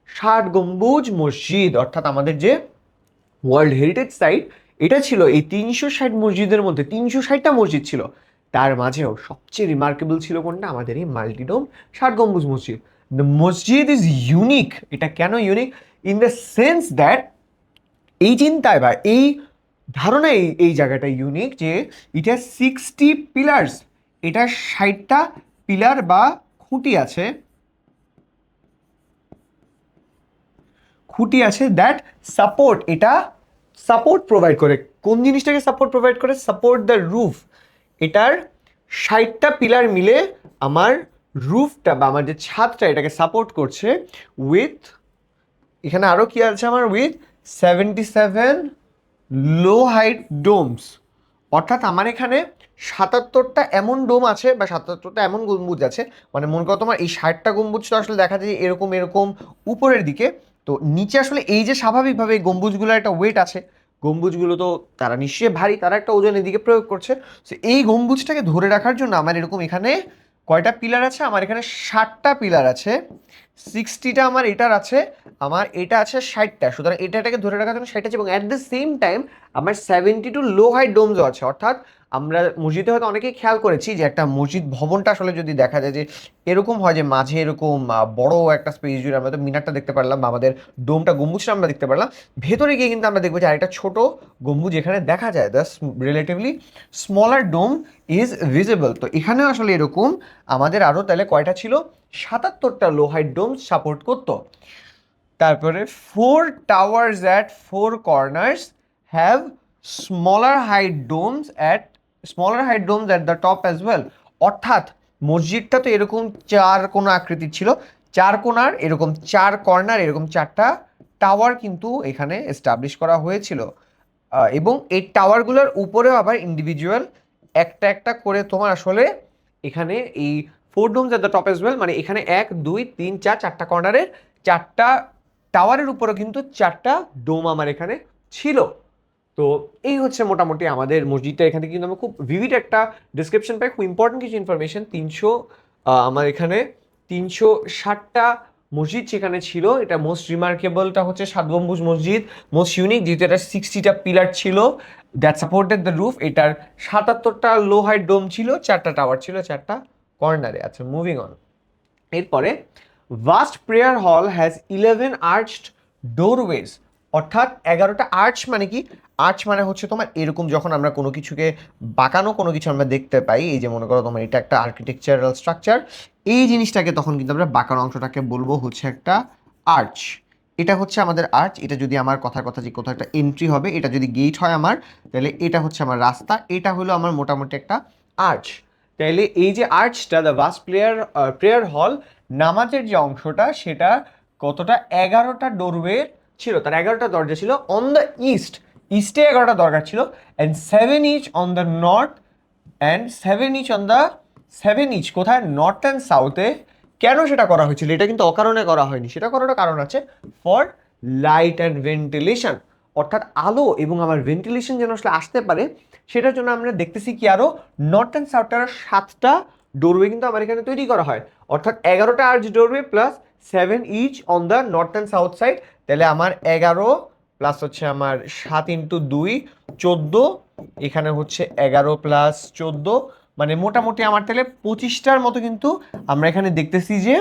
60 গম্বুজ মসজিদ, অর্থাৎ আমাদের যে ওয়ার্ল্ড হেরিটেজ সাইট, এটা ছিল এই 360 মসজিদের মধ্যে। 360টা মসজিদ ছিল, তার মাঝেও সবচেয়ে রিমার্কেবল ছিল কোনটা? আমাদের এই মাল্টিডোম 60 গম্বুজ মসজিদ। দ্য মসজিদ ইজ ইউনিক। এটা কেন unique? In the sense that, এই চিন্তায় বা এই ধারণায় এই জায়গাটা ইউনিক যে এটা 60 পিলার্স, এটা 60টা পিলার বা খুঁটি আছে, দ্যাট সাপোর্ট, এটা সাপোর্ট প্রোভাইড করে। কোন জিনিসটাকে সাপোর্ট প্রোভাইড করে? Support the roof. এটার 60টা পিলার মিলে আমার রুফটা বা আমার যে ছাদটা, এটাকে সাপোর্ট করছে উইথ, এখানে আরও কি আছে আমার? With 77 low height domes. অর্থাৎ আমার এখানে 77টা এমন ডোম আছে বা 77টা এমন গম্বুজ আছে, মানে মনে করো তোমার এই 60টা গম্বুজ তো আসলে দেখা যায় এরকম এরকম উপরের দিকে, তো নিচে আসলে এই যে স্বাভাবিকভাবে এই গম্বুজগুলোর একটা ওয়েট আছে, গম্বুজগুলো তো তারা নিশ্চয়ই ভারী, তারা একটা ওজন এদিকে প্রয়োগ করছে। তো এই গম্বুজটাকে ধরে রাখার জন্য আমার এরকম এখানে কয়টা পিলার আছে? আমার এখানে 60টা পিলার আছে। 60টা আমার এটার আছে, আমার এটা আছে 60টা, সুতরাং এটাকে ধরে রাখার জন্য 60টা আছে। এবং অ্যাট দ্য সেম টাইম আমার 72 লো হাইট ডোমসও আছে, অর্থাৎ আমরা মসজিদে হয়তো অনেকেই খেয়াল করেছি যে একটা মসজিদ ভবনটা আসলে যদি দেখা যায় যে এরকম হয় যে মাঝে এরকম বড় একটা স্পেস জুড়ে আমরা তো মিনারটা দেখতে পারলাম বা আমাদের ডোমটা গম্বুজটা আমরা দেখতে পারলাম, ভেতরে গিয়ে কিন্তু আমরা দেখবো যে আরেকটা ছোট গম্বুজ এখানে দেখা যায়, the relatively smaller dome is visible. তো এখানেও আসলে এরকম আমাদের আরও তাহলে কয়টা ছিল, 77টা লো হাইট ডোম সাপোর্ট করতো। তারপরে 4 towers at 4 corners have smaller height domes at the top as well। অর্থাৎ মসজিদটা তো এরকম 4 কোণা আকৃতির ছিল, 4 কোণার এরকম 4 কর্নার এরকম 4টা টাওয়ার কিন্তু এখানে এস্টাবলিশ করা হয়েছিল। এবং এই টাওয়ারগুলোর উপরেও আবার ইন্ডিভিজুয়াল একটা একটা করে তোমার আসলে এখানে এই 4 domes at the top as well, মানে এখানে 1 2 3 4 4টা কর্নারের 4টা টাওয়ারের উপরেও কিন্তু 4টা ডোম আমার এখানে ছিল। তো এই হচ্ছে মোটামুটি আমাদের মসজিদটা। এখানে কিন্তু আমরা খুব ভিভিড একটা ডিসক্রিপশন পাই, খুব ইম্পর্টেন্ট কিছু ইনফরমেশন। আমার এখানে 360টা মসজিদ সেখানে ছিল। এটা মোস্ট রিমার্কেবলটা হচ্ছে 7 গম্বুজ মসজিদ, মোস্ট ইউনিক যেহেতু এটা 60টা পিলার ছিল দ্যাট সাপোর্টেড দ্য রুফ। এটার 77টা লো হাইট ডোম ছিল, 4টা টাওয়ার ছিল 4টা কর্নারে। আচ্ছা, মুভিং অন। এরপরে vast prayer hall has 11 arched doorways. অর্থাৎ 11টা আর্চ মানে কি? আর্চ মানে হচ্ছে তোমার এরকম যখন আমরা কোনো কিছুকে বাঁকানো কোনো কিছু আমরা দেখতে পাই, এই যে মনে করো তোমার এটা একটা আর্কিটেকচারাল স্ট্রাকচার, এই জিনিসটাকে তখন কিন্তু আমরা বাঁকানো অংশটাকে বলবো হচ্ছে একটা আর্চ। এটা হচ্ছে আমাদের আর্চ। এটা যদি আমার কথার কথা যে কোথাও একটা এন্ট্রি হবে, এটা যদি গেট হয় আমার, তাহলে এটা হচ্ছে আমার রাস্তা, এটা হলো আমার মোটামুটি একটা আর্চ। তাইলে এই যে আর্চটা, দ্য ভাস্ট প্রেয়ার হল, নামাজের যে অংশটা সেটা কতটা, 11টা ডোরওয়ে ছিল, তার 11টা দরজা ছিল। অন দ্য ইস্টে 11টা দরজা ছিল, and 7 each on the north, and 7 each কোথায়, নর্থ অ্যান্ড সাউথে। কেন সেটা করা হয়েছিল? এটা কিন্তু অকারণে করা হয়নি, সেটা করার কারণ আছে, ফর লাইট অ্যান্ড ভেন্টিলেশন। অর্থাৎ আলো এবং আমার ভেন্টিলেশন যেন আসলে আসতে পারে, সেটার জন্য আমরা দেখতেছি কি আরো নর্থ অ্যান্ড সাউথটার 7টা ডোরওয়ে কিন্তু আমার এখানে তৈরি করা হয়। অর্থাৎ 11টা arch doorway plus 7 each on the north and south side. তাহলে আমার 11 প্লাস হচ্ছে আমার 7 ইন্টু 2 14, এখানে হচ্ছে 11 প্লাস 14, মানে মোটামুটি আমার তাহলে 25টার মতো কিন্তু আমরা এখানে দেখতেছি যে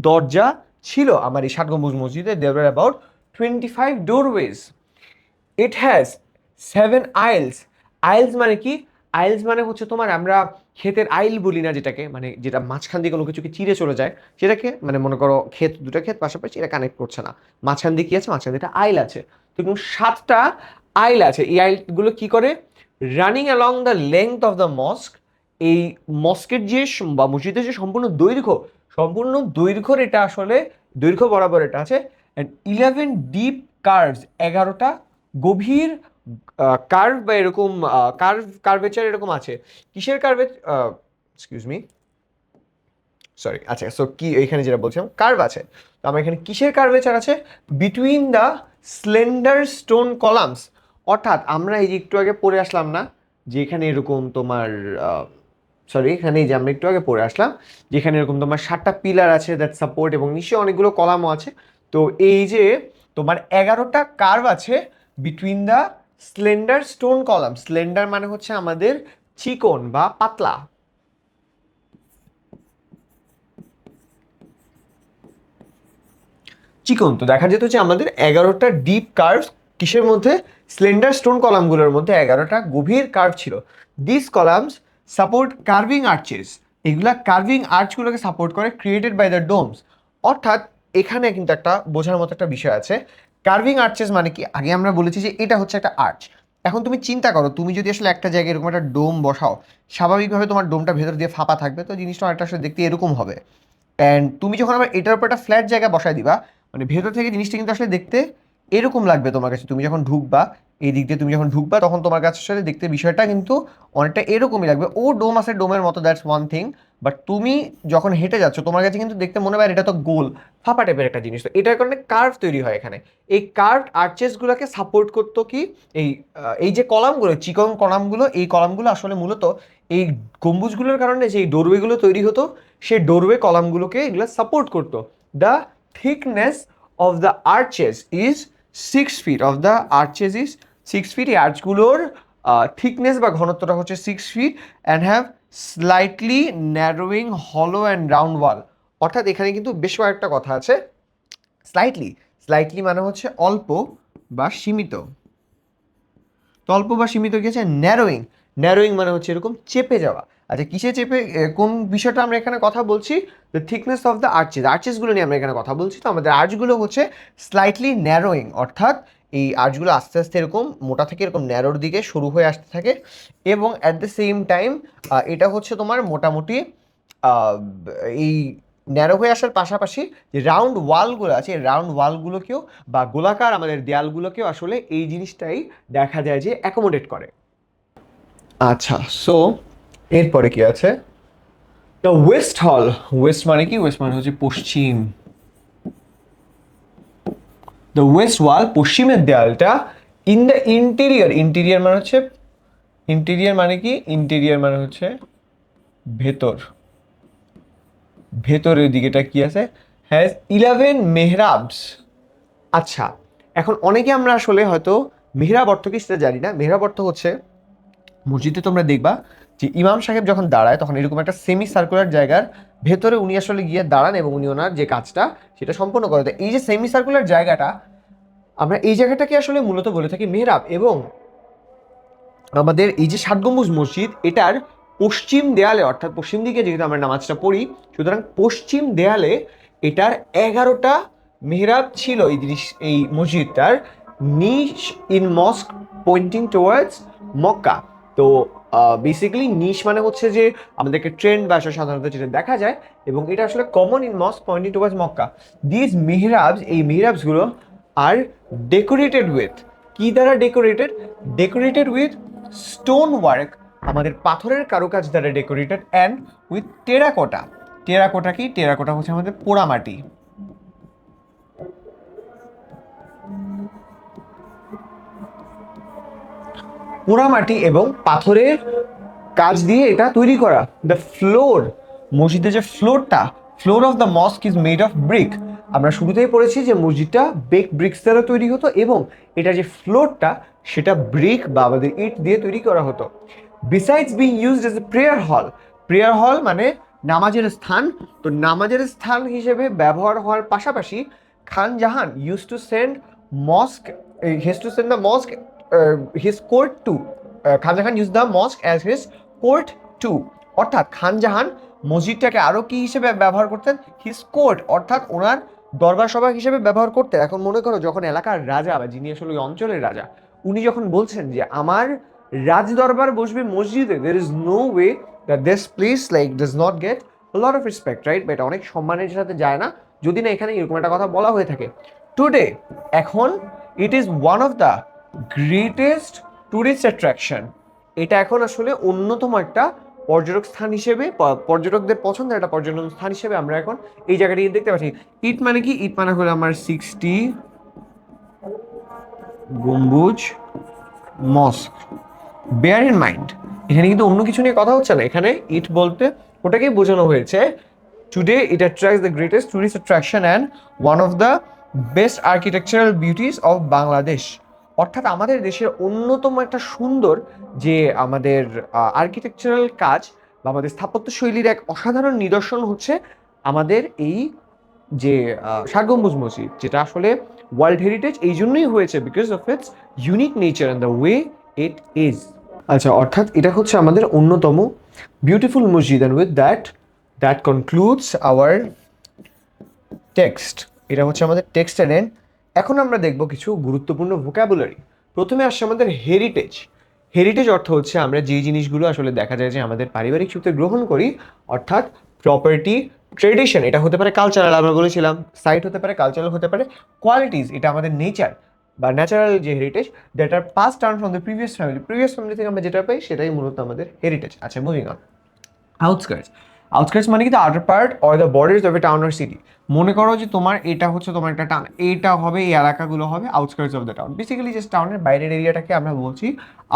দরজা ছিল আমার এই 7 গম্বুজ মসজিদে। দেয়ার আর অ্যাবাউট 25 ডোরওয়েজ। It has 7 আইলস। আইলস মানে কি? আইলস মানে হচ্ছে তোমার আমরা ক্ষেতের আইল বলি না যেটাকে, মানে যেটা মাঝখান দিয়ে কোনো কিছুকে চিরে চলে যায় সেটাকে, মানে মনে করো দুটো ক্ষেত পাশাপাশি, এটা কানেক্ট করছে না, মাঝখান দিয়ে কি আছে, মাঝখান দিয়ে একটা আইল আছে। তো এরকম 7টা আইল আছে। এই আইলগুলো কি করে, running along the length of the মস্ক। এই মস্কের যে বা মসজিদের যে সম্পূর্ণ দৈর্ঘ্যর এটা আসলে দৈর্ঘ্য বরাবর এটা আছে। অ্যান্ড 11 ডিপ কার্ভস, 11টা গভীর কার্ভ বা এরকম কার্ভেচার এরকম আছে। কিসের এক্সকিউজ মি, সরি, আচ্ছা, সো কি এখানে যেটা বলছিলাম কার্ভ আছে, তো আমার এখানে কিসের কার্ভেচার আছে, between the slender stone columns. অর্থাৎ আমরা এই যে একটু আগে পড়ে আসলাম না, যে এখানে এরকম তোমার সরি, এখানে যে আমরা একটু আগে পড়ে আসলাম যেখানে এরকম তোমার 7টা পিলার আছে দ্যাট সাপোর্ট, এবং নিশ্চয়ই অনেকগুলো কলামও আছে। তো এই যে তোমার 11টা কার্ভ আছে between the slender stone column. Slender মানে হচ্ছে আমাদের চিকন বা পাতলা, চিকন। তো দেখা যেত যে আমাদের 11টা ডিপ কার্ভ কিসের মধ্যে, স্লেন্ডার স্টোন কলামগুলোর মধ্যে 11টা গভীর কার্ভ ছিল। This columns support carving arches. এগুলা কার্ভিং আর্চগুলোকে সাপোর্ট করে, ক্রিয়েটেড বাই দ্য ডোমস। অর্থাৎ এখানে কিন্তু একটা বোঝার মতো একটা বিষয় আছে। কার্ভিং আর্চেস মানে কি, আগে আমরা বলেছি যে এটা হচ্ছে একটা আর্চ। এখন তুমি চিন্তা করো, তুমি যদি আসলে একটা জায়গায় এরকম একটা ডোম বসাও, স্বাভাবিকভাবে তোমার ডোমটা ভেতর দিয়ে ফাঁপা থাকবে, তো জিনিসটা অনেকটা আসলে দেখতে এরকম হবে। অ্যান্ড তুমি যখন আবার এটার উপর একটা ফ্ল্যাট জায়গা বসায় দিবা, মানে ভেতর থেকে জিনিসটা কিন্তু আসলে দেখতে এরকম লাগবে তোমার কাছে। তুমি যখন ঢুকবা এই দিক দিয়ে, তুমি যখন ঢুকবা তখন তোমার কাছে আসলে দেখতে বিষয়টা কিন্তু অনেকটা এরকমই লাগবে। ও ডোম আছে, ডোমের মতো, দ্যাটস ওয়ান থিং। বাট তুমি যখন হেঁটে যাচ্ছ তোমার কাছে কিন্তু দেখতে মনে হয় এটা তো গোল ফাঁপা টাইপের একটা জিনিস। তো এটার কারণে কার্ভ তৈরি হয় এখানে। এই কার্ভ আর্চেসগুলোকে সাপোর্ট করতো কি, এই যে কলামগুলো, চিকন কলামগুলো, এই কলামগুলো আসলে মূলত এই গম্বুজগুলোর কারণে যে ডোরওয়েগুলো তৈরি হতো, সেই ডোরওয়ে কলামগুলোকে এগুলো সাপোর্ট করতো। The thickness of the arches is 6 feet. এই আর্চগুলোর থিকনেস বা ঘনত্বটা হচ্ছে 6 feet and have slightly narrowing হলো অ্যান্ড রাউন্ড ওয়াল। অর্থাৎ এখানে কিন্তু বেশ কয়েকটা কথা আছে। স্লাইটলি, স্লাইটলি মানে হচ্ছে অল্প বা সীমিত, তো অল্প বা সীমিত কি আছে, ন্যারোয়িং, ন্যারোয়িং মানে হচ্ছে এরকম চেপে যাওয়া। আচ্ছা কিসে চেপে, কোন বিষয়টা আমরা এখানে কথা বলছি, the thickness of the arches, আর্চেসগুলো নিয়ে আমরা এখানে কথা বলছি। তো আমাদের আর্চগুলো হচ্ছে স্লাইটলি ন্যারোয়িং, অর্থাৎ এই আর্চগুলো আস্তে আস্তে এরকম মোটা থেকে এরকম ন্যারোর দিকে শুরু হয়ে আসতে থাকে, এবং অ্যাট দ্য সেম টাইম এটা হচ্ছে তোমার মোটামুটি আহ, এই ন্যারো হয়ে আসার পাশাপাশি যে রাউন্ড ওয়ালগুলো আছে, এই রাউন্ড ওয়ালগুলোকেও বা গোলাকার আমাদের দেয়ালগুলোকেও আসলে এই জিনিসটাই দেখা যায় যে অ্যাকোমোডেট করে। আচ্ছা, সো এরপরে কি আছে, দ্য ওয়েস্ট হল। ওয়েস্ট মানে কি, ওয়েস্ট মানে হচ্ছে পশ্চিম। দ্য ওয়েস্ট ওয়াল, পশ্চিমের দেয়ালটা, ইন দ্য ইন্টেরিয়র, ইন্টেরিয়র মানে হচ্ছে, ইন্টেরিয়র মানে কি, ইন্টেরিয়র মানে হচ্ছে ভেতর, ভেতরের দিকেটা কি আছে, হ্যাজ 11 মেহরাবস। আচ্ছা, এখন অনেকে আমরা আসলে হয়তো মেহরাব অর্থ কি সেটা জানি না। মেহরাব অর্থ হচ্ছে মসজিদে তোমরা দেখবা যে ইমাম সাহেব যখন দাঁড়ায় তখন এরকম একটা সেমি সার্কুলার জায়গার ভেতরে উনি আসলে গিয়ে দাঁড়ান এবং উনি ওনার যে কাজটা সেটা সম্পন্ন করে দেয়। এই যে সেমি সার্কুলার জায়গাটা, আমরা এই জায়গাটাকে আসলে মূলত বলে থাকি মেহরাব। এবং আমাদের এই যে ষাট গম্বুজ মসজিদ, এটার পশ্চিম দেয়ালে, অর্থাৎ পশ্চিম দিকে যেহেতু আমরা নামাজটা পড়ি, সুতরাং পশ্চিম দেয়ালে এটার 11টা মেহরাব ছিল। এই জিনিস, এই মসজিদটার নিশ in mosque pointing towards Mecca. তো বেসিক্যালি নিশ মানে হচ্ছে যে আমাদেরকে ট্রেন্ড বা সাধারণত যেটা দেখা যায়, এবং এটা আসলে common in mosque pointing towards Mecca. This mihrabs, এই মেহরাবসগুলো আর ডেকোরেটেড উইথ, কি দ্বারা decorated, decorated with stone work, আমাদের পাথরের কারুকাজ দ্বারা decorated, and with terracotta. Terracotta কি, টেরাকোটা হচ্ছে আমাদের পোড়ামাটি। পোড়ামাটি এবং পাথরের কাজ দিয়ে এটা তৈরি করা। দ্য ফ্লোর, মসজিদের যে ফ্লোরটা, floor of the mosque is made of brick. আমরা শুরুতেই পড়েছি যে মসজিদটা বেক ব্রিক্স দ্বারা তৈরি হতো, এবং এটা যে ফ্লোরটা সেটা ব্রিক বা আমাদের ইট দিয়ে তৈরি করা হতো। Besides being used as a prayer হল, প্রেয়ার হল মানে নামাজের স্থান, তো নামাজের স্থান হিসেবে ব্যবহার হওয়ার পাশাপাশি Khan Jahan use to send mosque, his to send the mosque his court to, Khan Jahan use the mosque as his court to, অর্থাৎ খান জাহান মসজিদটাকে আরও কি হিসেবে ব্যবহার করতেন, হিজ কোর্ট, অর্থাৎ ওনার দরবার সভা হিসেবে ব্যবহার করতেন। এখন মনে করো যখন এলাকার রাজা বা যিনি আসলে ওই অঞ্চলের রাজা, উনি যখন বলছেন যে আমার রাজ দরবার বসবে মসজিদে, there is no way that this place like does not get lot of respect, right? বা এটা অনেক সম্মানের সাথে যায় না যদি না এখানে এরকম একটা কথা বলা হয়ে থাকে। টুডে, এখন, it is one of the greatest tourist attraction, এটা এখন আসলে অন্যতম একটা পর্যটক স্থান হিসেবে, পর্যটকদের পছন্দের একটা পর্যটন স্থান হিসেবে আমরা এখন এই জায়গাটি দেখতে পাচ্ছি। ইট মানে কি, ইট মানে হলো আমার 60 গম্বুজ মস্ক। বেয়ার ইন মাইন্ড, এখানে কিন্তু অন্য কিছু নিয়ে কথা হচ্ছে না, এখানে ইট বলতে ওটাকেই বোঝানো হয়েছে। Today it attracts the greatest tourist attraction and one of the best architectural beauties of Bangladesh, অর্থাৎ আমাদের দেশের অন্যতম একটা সুন্দর যে আমাদের আর্কিটেকচারাল কাজ বা আমাদের স্থাপত্য শৈলীর এক অসাধারণ নিদর্শন হচ্ছে আমাদের এই যে ষাট গম্বুজ মসজিদ, যেটা আসলে ওয়ার্ল্ড হেরিটেজ এই জন্যই হয়েছে because of its unique nature and the way it is. আচ্ছা, অর্থাৎ এটা হচ্ছে আমাদের অন্যতম বিউটিফুল মসজিদ, and with that that concludes our text. এটা হচ্ছে আমাদের টেক্সটের এন্ড। এখন আমরা দেখব কিছু গুরুত্বপূর্ণ ভোকাবুলারি। প্রথমে আসছে আমাদের হেরিটেজ। হেরিটেজ অর্থ হচ্ছে আমরা যে জিনিসগুলো আসলে দেখা যায় যে আমাদের পারিবারিক সূত্রে গ্রহণ করি, অর্থাৎ প্রপার্টি, ট্রেডিশন, এটা হতে পারে কালচারাল, আমরা বলেছিলাম সাইট হতে পারে, কালচারাল হতে পারে, কোয়ালিটিস, এটা আমাদের নেচার বা ন্যাচারাল যে heritage, that are pass down from the previous family, previous family থেকে আমরা যেটা পাই সেটাই মূলত আমাদের হেরিটেজ। আচ্ছা, মুভিং অন। আউটস্কার্টস, আউটস্কার্টস মানে কি the outer part or the borders of a town or city. মনে করো যে তোমার এটা হচ্ছে তোমার একটা টাউন, এইটা হবে, এই এলাকাগুলো হবে outskirts of the town. Basically just টাউনের বাইরের এরিয়াটাকে আমরা বলছি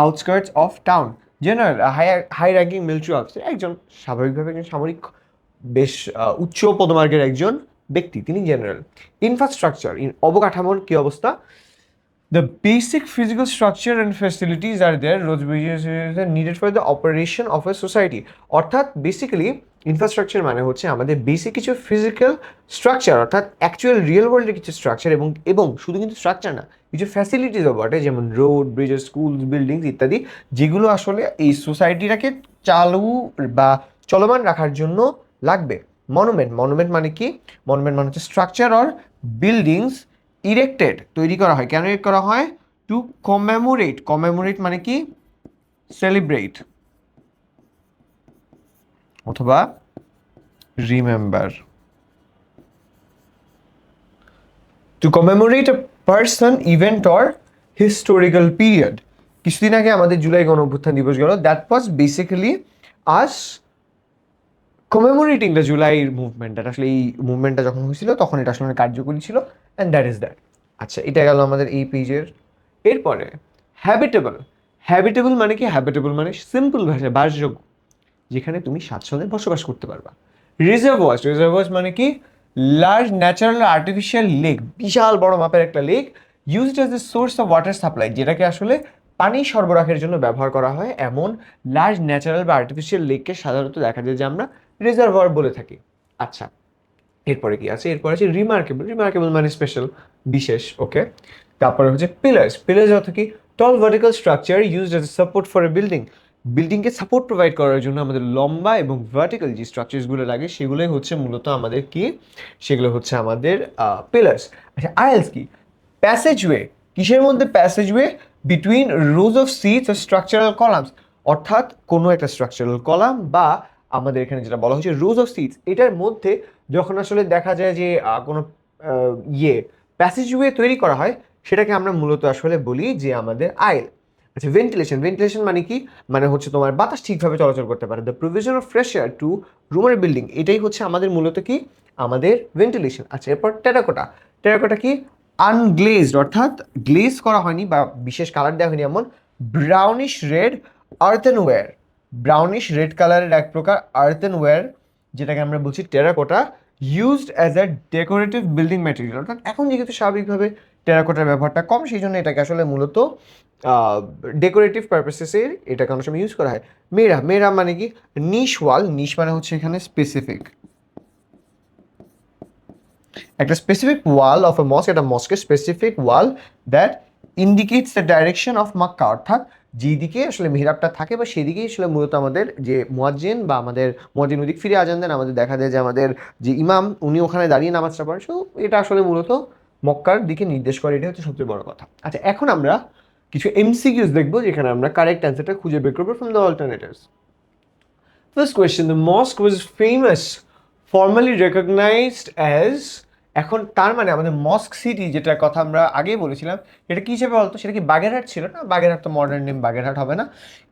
outskirts of town. General high ranking military officer, একজন স্বাভাবিকভাবে একজন সামরিক বেশ উচ্চ পদমার্গের একজন ব্যক্তি, তিনি জেনারেল। ইনফ্রাস্ট্রাকচার, অবকাঠামোর কি অবস্থা, The basic physical structure and facilities are there, roads, bridges are needed for the operation of a society. অর্থাৎ বেসিক্যালি ইনফ্রাস্ট্রাকচার মানে হচ্ছে আমাদের বেসিক কিছু ফিজিক্যাল স্ট্রাকচার, অর্থাৎ অ্যাকচুয়াল রিয়েল ওয়ার্ল্ডের কিছু স্ট্রাকচার, এবং শুধু কিন্তু স্ট্রাকচার না, কিছু ফ্যাসিলিটিসও বটে, যেমন রোড, ব্রিজেস, স্কুল, বিল্ডিংস ইত্যাদি, যেগুলো আসলে এই সোসাইটিটাকে চালু বা চলমান রাখার জন্য লাগবে। মনুমেন্ট মানে কি? মনুমেন্ট মানে হচ্ছে স্ট্রাকচার অর বিল্ডিংস ইরেক্টেড, তৈরি করা হয়। কেন করা হয়? টু কমেমোরেট মানে কি? সেলিব্রেট অথবা remember. To commemorate a person, event or historical period. কিছুদিন আগে আমাদের জুলাই গণ অভ্যুত্থান দিবস গেল, that was basically us commemorating the July movement. আসলে এই মুভমেন্টটা যখন হয়েছিল তখন এটা আসলে কার্যকরী ছিল, অ্যান্ড দ্যাট ইজ দ্যাট। আচ্ছা, এটা গেল আমাদের এই পেজের। এরপরে হ্যাবিটেবল মানে কি? হ্যাবিটেবল মানে সিম্পল ভাষায় বাসযোগ্য, যেখানে তুমি স্বাচ্ছন্দ্যে বসবাস করতে পারবা। রিজার্ভয়ার্স মানে কি? লার্জ ন্যাচারাল আর্টিফিশিয়াল লেক, বিশাল বড় মাপের একটা lake, used as a source of water supply, যেটাকে আসলে পানি সরবরাহের জন্য ব্যবহার করা হয়, এমন লার্জ ন্যাচারাল বা আর্টিফিশিয়াল লেককে সাধারণত দেখা যায় যে আমরা রিজার্ভয়ার বলে থাকি। আচ্ছা, এরপরে কি আছে? এরপরে আছে রিমার্কেবল মানে স্পেশাল, বিশেষ। ওকে, তারপরে হচ্ছে পিলার্স অর্থ কি? Tall vertical structure used as a support for a বিল্ডিংকে সাপোর্ট প্রোভাইড করার জন্য আমাদের লম্বা এবং ভার্টিক্যাল যে স্ট্রাকচারসগুলো লাগে সেগুলোই হচ্ছে মূলত আমাদের কি? সেগুলো হচ্ছে আমাদের পিলার্স। আচ্ছা, আইলস কি? প্যাসেজওয়ে। কিসের মধ্যে? Passageway between rows of seats আর স্ট্রাকচারাল কলামস, অর্থাৎ কোনো একটা স্ট্রাকচারাল কলাম বা আমাদের এখানে যেটা বলা হচ্ছে রোজ অফ সিটস, এটার মধ্যে যখন আসলে দেখা যায় যে কোনো প্যাসেজওয়ে তৈরি করা হয়, সেটাকে আমরা মূলত আসলে বলি যে আমাদের আইল। আচ্ছা, ভেন্টিলেশন মানে কি? মানে হচ্ছে তোমার বাতাস ঠিকভাবে চলাচল করতে পারে, the provision of fresh air to রুমের বিল্ডিং, এটাই হচ্ছে আমাদের মূলত কি? আমাদের ভেন্টিলেশন। আচ্ছা, এরপর টেরাকোটা কি? আনগ্লেজড, অর্থাৎ গ্লেজ করা হয়নি বা বিশেষ কালার দেওয়া হয়নি, এমন ব্রাউনিশ রেড আর্থেনওয়্যার, ব্রাউনিশ রেড কালারের এক প্রকার আর্থেনওয়্যার, যেটাকে আমরা বলছি terracotta, used as a decorative building material. অর্থাৎ এখন যেহেতু স্বাভাবিকভাবে টেরাকোটার ব্যবহারটা কম, সেই জন্য এটাকে আসলে মূলত ডেকোরেটিভ পারপাসেসে এটাকে অনেক সময় ইউজ করা হয়। মেহরাব মানে কি? নিশ মানে হচ্ছে এখানে স্পেসিফিক, একটা specific wall of a mosque, একটা মস্কের specific wall that indicates the direction of Mecca, অর্থাৎ যেদিকে আসলে মিহরাবটা থাকে বা সেদিকেই আসলে মূলত আমাদের যে মুয়াজ্জিন বা আমাদের মুয়াজ্জিন ওদিক ফিরে আজান দেন, আমাদের দেখা যায় যে আমাদের যে ইমাম উনি ওখানে দাঁড়িয়ে নামাজটা পড়েন। সো এটা আসলে মূলত মক্কার দিকে নির্দেশ করে, এটা হচ্ছে সবচেয়ে বড় কথা। আচ্ছা, এখন আমরা কিছু এমসিকিউজ দেখবো, যেখানে আমরা কারেক্ট অ্যান্সারটা খুঁজে বের করবো from the alternatives. First question, the mosque was famous, formally recognized as, এখন তার মানে আমাদের মস্ক সিটি যেটার কথা আমরা আগেই বলেছিলাম, এটা কি হিসেবে বলতো? সেটা কি বাগেরহাট ছিল না? বাগেরহাট তো মডার্ন নেম, বাগেরহাট হবে না।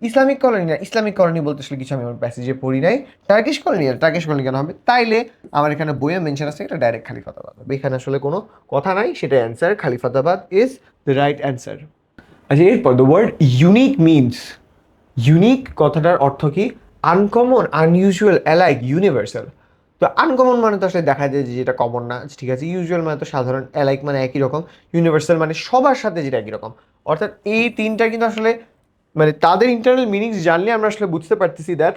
ইসলামিক কলোনি না, ইসলামিক কলোনি বলতে আসলে কিছু আমি আমার প্যাসেজে পড়ি নাই। টার্কিশ কলোনি কেন হবে? তাইলে আমার এখানে বইয়ে মেনশন আছে এটা ডাইরেক্ট খালিফাতাবাদ হবে, এখানে আসলে কোনো কথা নাই, সেটা answer Khalifatabad is the right answer. আচ্ছা, এরপর the word unique means, unique কথাটার অর্থ কি? Uncommon, unusual, alike, universal. তো আনকমন মানে তো আসলে দেখা যায় যে যেটা কমন না, ঠিক আছে। ইউজুয়াল মানে তো সাধারণ, অ্যালাইক মানে একই রকম, ইউনিভার্সাল মানে সবার সাথে যেটা একই রকম। অর্থাৎ এই তিনটা কিন্তু আসলে মানে তাদের ইন্টারনাল মিনিংস জানলে আমরা আসলে বুঝতে পারতেছি দ্যাট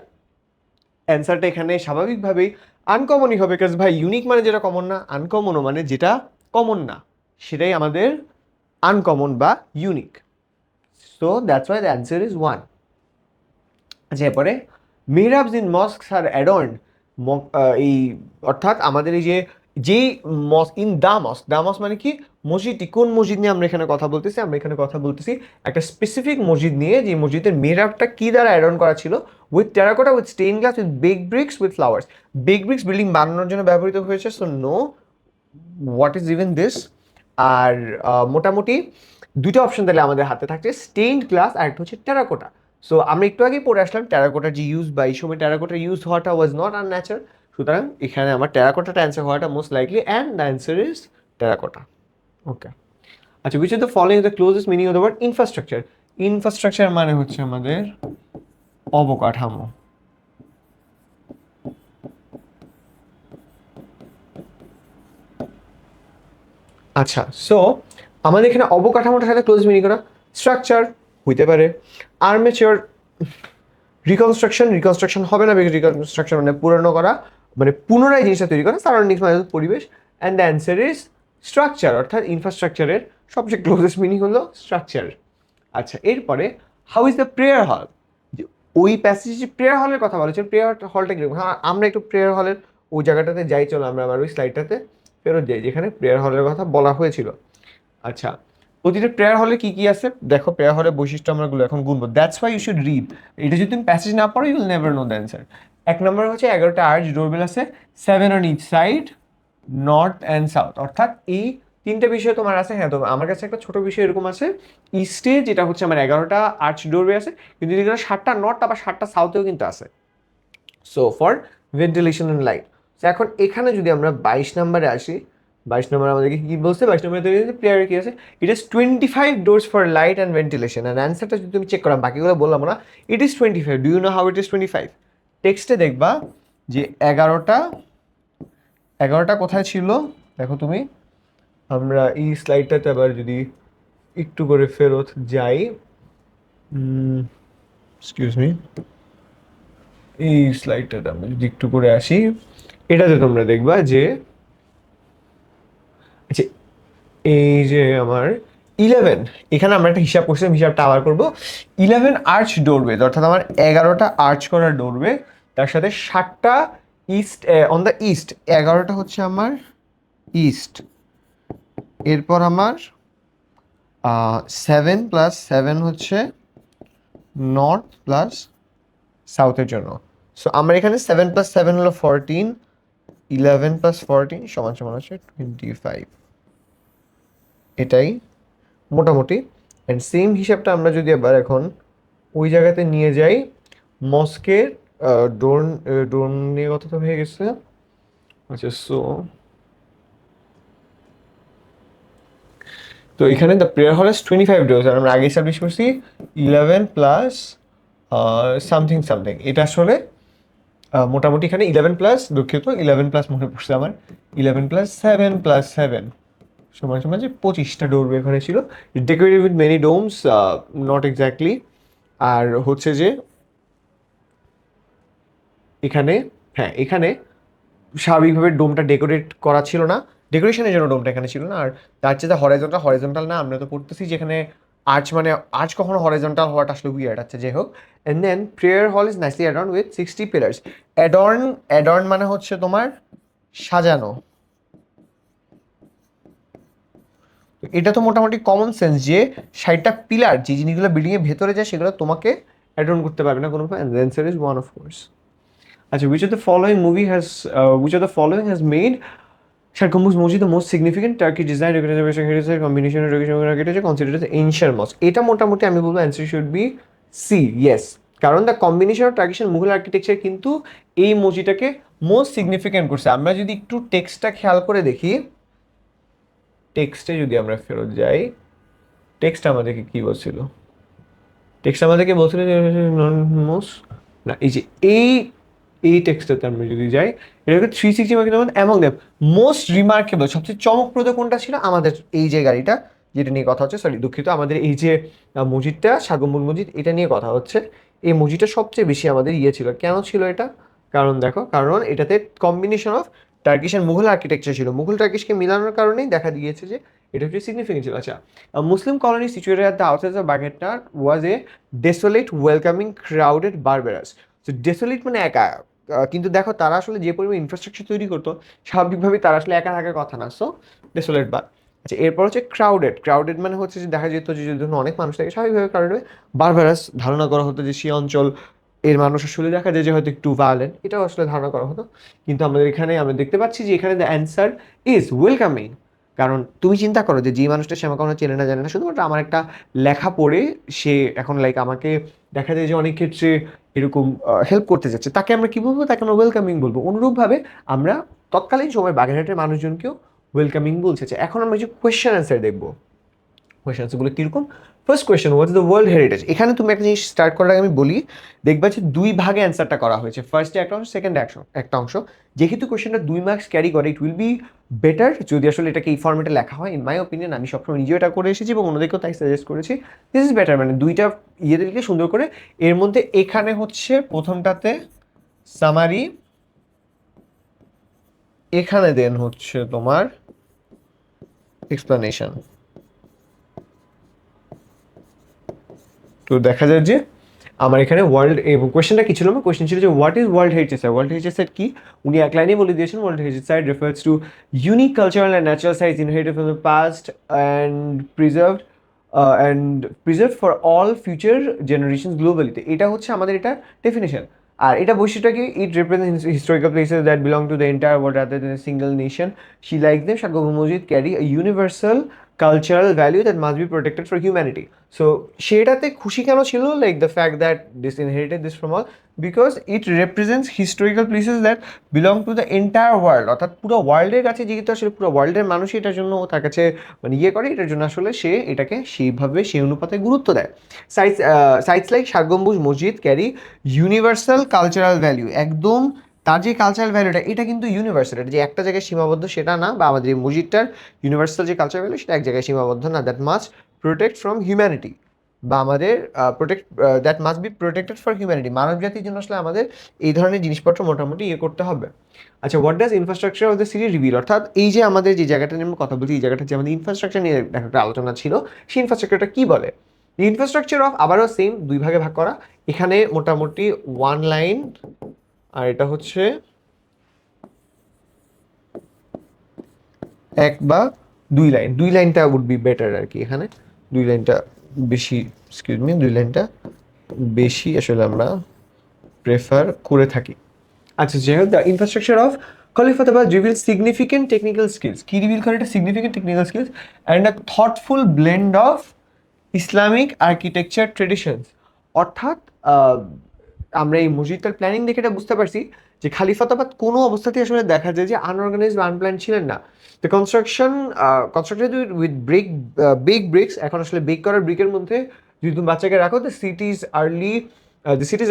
অ্যান্সারটা এখানে স্বাভাবিকভাবেই আনকমনই হবে। কারণ ভাই ইউনিক মানে যেটা কমন না, আনকমনও মানে যেটা কমন না, সেটাই আমাদের আনকমন বা unique. So that's why the answer is 1। আচ্ছা, এরপরে মিহরাবস ইন মস্কস আর অ্যাডর্নড, এই অর্থাৎ আমাদের এই যে যেই মস্ক ইন দা মস্ক মানে কি? মসজিদটি, কোন মসজিদ নিয়ে আমরা এখানে কথা বলতেছি? আমরা এখানে কথা বলতেছি একটা স্পেসিফিক মসজিদ নিয়ে, যে মসজিদের মিহরাবটা কি দ্বারা অ্যাডর্ন করা ছিল? With terracotta, with stain glass, with bake bricks, with flowers. Bake bricks building বানানোর জন্য ব্যবহৃত হয়েছে, so no, what is even this? আর মোটামুটি দুটো অপশন তাহলে আমাদের হাতে থাকছে, স্টেইনড গ্লাস আর একটা হচ্ছে টেরাকোটা। সো আমরা একটু আগেই পড়ে আসলাম টেরাকোটার যে ইউজ, বা এই সময় টেরাকোটার ইউজ হওয়াটা ওয়াজ নট আনন্যাচারাল, সুতরাং এখানে আমার টেরাকোটাটা অ্যান্সার হওয়াটা most likely, and the answer is terracotta. Okay. আচ্ছা, which of the following is the closest meaning of the word infrastructure? Infrastructure মানে হচ্ছে আমাদের অবকাঠামো। আচ্ছা, সো আমাদের এখানে অবকাঠামোটার সাথে ক্লোজ মিনিং করা স্ট্রাকচার হইতে পারে। আর্মেচার রিকনস্ট্রাকশন হবে না, রিকনস্ট্রাকশন মানে পুরানো করা, মানে পুনরায় জিনিসটা তৈরি করা, সারাউন্ডিংস মানে পরিবেশ। And the answer is structure, অর্থাৎ ইনফ্রাস্ট্রাকচারের সবচেয়ে ক্লোজেস্ট মিনিং হলো স্ট্রাকচার। আচ্ছা, এরপরে হাউ ইজ দ্য প্রেয়ার হল, ওই প্যাসেজে প্রেয়ার হলের কথা বলেছে, প্রেয়ার হলটা কিরকম। হ্যাঁ, আমরা একটু প্রেয়ার হলের ওই জায়গাটাতে যাই, চলো আমরা আবার ওই স্লাইডটাতে ফেরত যাই যেখানে প্রেয়ার হলের কথা বলা হয়েছিল। আচ্ছা, প্রতিটা প্রেয়ার হলে কি কি আছে দেখো, প্রেয়ার হলের বৈশিষ্ট্য আমরাগুলো এখন গুনবো। That's why you should read, এটা যদি তুমি প্যাসেজ না পড়ো you will never know the answer. এক নম্বর হচ্ছে 11টা আর্চ ডোরবেল আছে, 7 on each side, north and south, অর্থাৎ এই তিনটা বিষয় তোমার আছে। হ্যাঁ, তো আমার কাছে একটা ছোট বিষয় এরকম আছে, ইস্টে যেটা হচ্ছে আমার 11টা আর্চ ডোরওয়ে আছে, কিন্তু এগুলো 7টা নর্থ আবার 7টা সাউথেও কিন্তু আছে। So for ventilation and light. এখন এখানে যদি আমরা 22 নম্বরে আসি, 22 নম্বর আমাদেরকে কি বলছে, 22 নম্বরে প্লেয়ারে কি আছে, it is 25 doors for light and ventilation. And অ্যান্সারটা যদি তুমি চেক করো, বাকিগুলো বললাম না, it is 25। Do you know how it is 25? টেক্সটে দেখবা যে 11টা কোথায় ছিল দেখো তুমি। আমরা এই স্লাইডটাতে আবার যদি একটু করে ফেরত যাই, এক্সকিউজ মি, এই স্লাইডটাতে আমরা যদি একটু করে আসি, এটাতে তোমরা দেখবা যে আচ্ছা, এই যে আমার 11, এখানে আমরা একটা হিসাব করছিলাম, হিসাবটা আবার করবো। 11 আর্চ ডোরওয়ে, অর্থাৎ আমার 11টা আর্চ করা ডোরওয়ে, তার সাথে 7টা ইস্ট অন দ্য ইস্ট, 11টা হচ্ছে আমার ইস্ট, এরপর আমার 7+7 হচ্ছে নর্থ প্লাস সাউথের জন্য। সো আমার এখানে 7+7 হলো 14, 11+14 সমান সমান হচ্ছে 25, এটাই মোটামুটি। অ্যান্ড সেম হিসাবটা আমরা যদি আবার এখন ওই জায়গাতে নিয়ে যাই, মস্কের ড্রোন, ড্রোন নিয়ে কথা তো হয়ে গেছে। আচ্ছা, তো এখানে the prayer hall is 25 doors, আর আমরা আগে এস্টাবলিশ করছি 11 প্লাস সামথিং সামথিং, এটা আসলে মোটামুটি এখানে 11 প্লাস, দুঃখিত 11 প্লাস মনে পড়ছে আমার, 11+7+7 সমান সমান যে 25টা ডোরওয়ে এখানে ছিল, decorated with many domes, not exactly. আর হচ্ছে যে এখানে, হ্যাঁ এখানে স্বাভাবিকভাবে ডোমটা ডেকোরেট করা ছিল না, ডেকোরেশনের জন্য ডোমটা এখানে ছিল না। আর তার চেয়ে হরাইজন্টাল না, আমরা তো পড়তেছি যেখানে আর্চ, মানে আর্চ কখনো হরাইজন্টাল হওয়াটা আসলে উইয়ার্ড। আচ্ছা, যাই হোক। And then prayer hall is nicely adorn with 60 pillars. Adorn মানে হচ্ছে তোমার সাজানো। এটা তো মোটামুটি কমন সেন্স যে 60টা পিলার যে জিনিসগুলো বিল্ডিংয়ের ভেতরে যায় সেগুলো তোমাকে অ্যাডর্ন করতে পারবে না কোনো। Answer is one of course. আচ্ছা, which of the following has made Shah Gambuz Mosque the most significant Turkish design heritage combination of Turkish architecture considered as ancient mosque? এটা মোটামুটি আমি বলবো answer should be C, yes. কারণ the combination of Turkish and Mughal architecture কিন্তু এই মসজিদটাকে most significant করছে। আমরা যদি একটু টেক্সটটা খেয়াল করে দেখি, টেক্সটে যদি আমরা ফেরত যাই, টেক্সট আমাদেরকে কি বলছিল, টেক্সট আমাদেরকে বলছিল যে মোস্ট, না এই যে এই টেক্সটাতে আমরা যদি যাই, এটাকে 360 মার্কের মধ্যে অ্যামং দ্য মোস্ট রিমার্কেবল, সবচেয়ে চমকপ্রদ কোনটা ছিল আমাদের এই যে গাড়িটা যেটা নিয়ে কথা হচ্ছে, সরি দুঃখিত, আমাদের এই যে মসজিদটা শাহ গম্বুজ মসজিদ, এটা নিয়ে কথা হচ্ছে। এই মসজিদটা সবচেয়ে বেশি আমাদের ইয়ে ছিল, কেন ছিল এটা, কারণ দেখো, কারণ এটাতে combination of Turkish and Mughal architecture ছিল, মুঘল টার্কিশকে মিলানোর কারণেই দেখা দিয়েছে যে এটা হচ্ছে সিগনিফিকেন্ট ছিল। আচ্ছা, Muslim colony situated at the outside of Bagerhat was a desolate welcoming crowded barbarous. তো ডেসোলেট মানে একা, কিন্তু দেখো তারা আসলে যে পরিমাণ ইনফ্রাস্ট্রাকচার তৈরি করতো, স্বাভাবিকভাবেই তারা আসলে একা থাকার কথা না। সো ডেসোলেট বার। আচ্ছা, এরপর হচ্ছে ক্রাউডেড মানে হচ্ছে যে দেখা যেত যে যদি অনেক মানুষ থাকে স্বাভাবিকভাবে ক্রাউডেড, বারবারাস ধারণা করা হতো যে সেই অঞ্চল এর মানুষ আসলে দেখা যায় যে হয়তো একটু ভায়োলেন্ট, এটাও আসলে ধারণা করা হতো। কিন্তু আমাদের এখানে আমরা দেখতে পাচ্ছি যে এখানে দ্য অ্যান্সার ইজ ওয়েলকামিং। কারণ তুমি চিন্তা করো যে মানুষটা সে আমাকে কোনো চেনে না জানে না, শুধুমাত্র আমার একটা লেখা পড়ে সে এখন লাইক আমাকে দেখা যায় যে অনেক ক্ষেত্রে এরকম হেল্প করতে যাচ্ছে, তাকে আমরা কী বলবো, তাকে আমরা ওয়েলকামিং বলবো। অনুরূপভাবে আমরা তৎকালীন সময় বাগেরহাটের মানুষজনকেও ওয়েলকামিং বলছে। এখন আমরা যে কোয়েশ্চেন অ্যান্সার দেখবো, কোয়েশ্চেন অ্যান্সারগুলো কীরকম, first question, what is the world heritage? এখানে তুমি একটা জিনিস স্টার্ট করার আগে আমি বলি, দেখবা যে দুই ভাগে অ্যান্সারটা করা হয়েছে, ফার্স্টে একটা অংশ, সেকেন্ডে একটা অংশ। যেহেতু কোয়েশ্চেনটা 2 মার্কস ক্যারি করে, ইট উইল বি বেটার যদি আসলে এটাকে এই ফর্মেটে লেখা হয়। ইন মাই ওপিনিয়ন, আমি সবসময় নিজেও এটা করে এসেছি এবং অন্যদেরকেও তাই সাজেস্ট করেছি। দিস ইজ বেটার, মানে দুইটা ইয়েতে লিখে সুন্দর করে। এর মধ্যে এখানে হচ্ছে প্রথমটাতে সামারি, এখানে দেন হচ্ছে তোমার এক্সপ্লানেশন। তো দেখা যায় যে আমার এখানে ওয়ার্ল্ড, এবং কোয়েশ্চেনটা কি ছিল? আমার কোয়েশ্চেন ছিল যে what is world heritage site? World heritage site কি? উনি এক লাইনেই বলে দিয়েছেন, world heritage site refers to unique cultural and natural sites inherited from the past and preserved for all future generations globally. এটা হচ্ছে আমাদের এটা ডেফিনেশন। আর এটা বৈশিষ্ট্যটা কি? It represent historical places that belong to the entire world rather than a single nation. She like them, সার্বভৌম মসজিদ carry A universal cultural value that must be protected for humanity. So সেটাতে খুশি কেন ছিল? Like the fact that this inherited this from all, because it represents historical places that belong to the entire world, অর্থাৎ পুরো ওয়ার্ল্ডের কাছে, যেহেতু আসলে পুরো ওয়ার্ল্ডের মানুষই এটার জন্য তার কাছে মানে ইয়ে করে, এটার জন্য আসলে সে এটাকে সেইভাবে সেই অনুপাতে গুরুত্ব দেয়। সাইটস লাইক ষাট গম্বুজ মসজিদ ক্যারি ইউনিভার্সাল কালচারাল ভ্যালু, একদম তার যে কালচারাল ভ্যালুটা এটা কিন্তু ইউনিভার্সাল, এটা যে একটা জায়গায় সীমাবদ্ধ সেটা না, বা আমাদের এই মসজিদটার ইউনিভার্সাল যে কালচার ভ্যালু সেটা এক জায়গায় সীমাবদ্ধ না। That must protect from humanity, বা আমাদের that must be protected for humanity, মানব জাতির জন্য আসলে আমাদের এই ধরনের জিনিসপত্র মোটামুটি ইয়ে করতে হবে। আচ্ছা, what does infrastructure of the city reveal? অর্থাৎ এই যে আমাদের যে জায়গাটা নিয়ে আমরা কথা বলছি, এই জায়গাটা যে আমাদের ইনফ্রাস্ট্রাকচার নিয়ে একটা আলোচনা ছিল, সেই ইনফ্রাস্ট্রাকচারটা কী বলে? ইনফ্রাস্ট্রাকচার অফ, আবারও সেম দুই ভাগে ভাগ করা, এখানে মোটামুটি ওয়ান লাইন, আর এটা হচ্ছে এক বা দুই লাইন। দুই লাইনটা উড বি বেটার আর কি, এখানে দুই লাইনটা বেশি, এক্সকিউজ মি, দুই লাইনটা বেশি আসলে আমরা প্রেফার করে থাকি। আচ্ছা, যাই হোক, the infrastructure of Khalifatabad reveal significant technical skills. কি রিভিল করে? এটা significant technical skills and a thoughtful blend of Islamic architecture traditions. অর্থাৎ আমরা এই মসজিদটার প্ল্যানিং দেখে এটা বুঝতে পারছি যে খালিফাতাবাদ কোনো অবস্থাতেই আসলে দেখা যায় যে আনঅর্গানাইজ বা আনপ্ল্যান ছিলেন না। The constructed with big bricks. এখন আসলে বেক করার ব্রিকের মধ্যে যদি তুমি বাচ্চাকে রাখো, the cities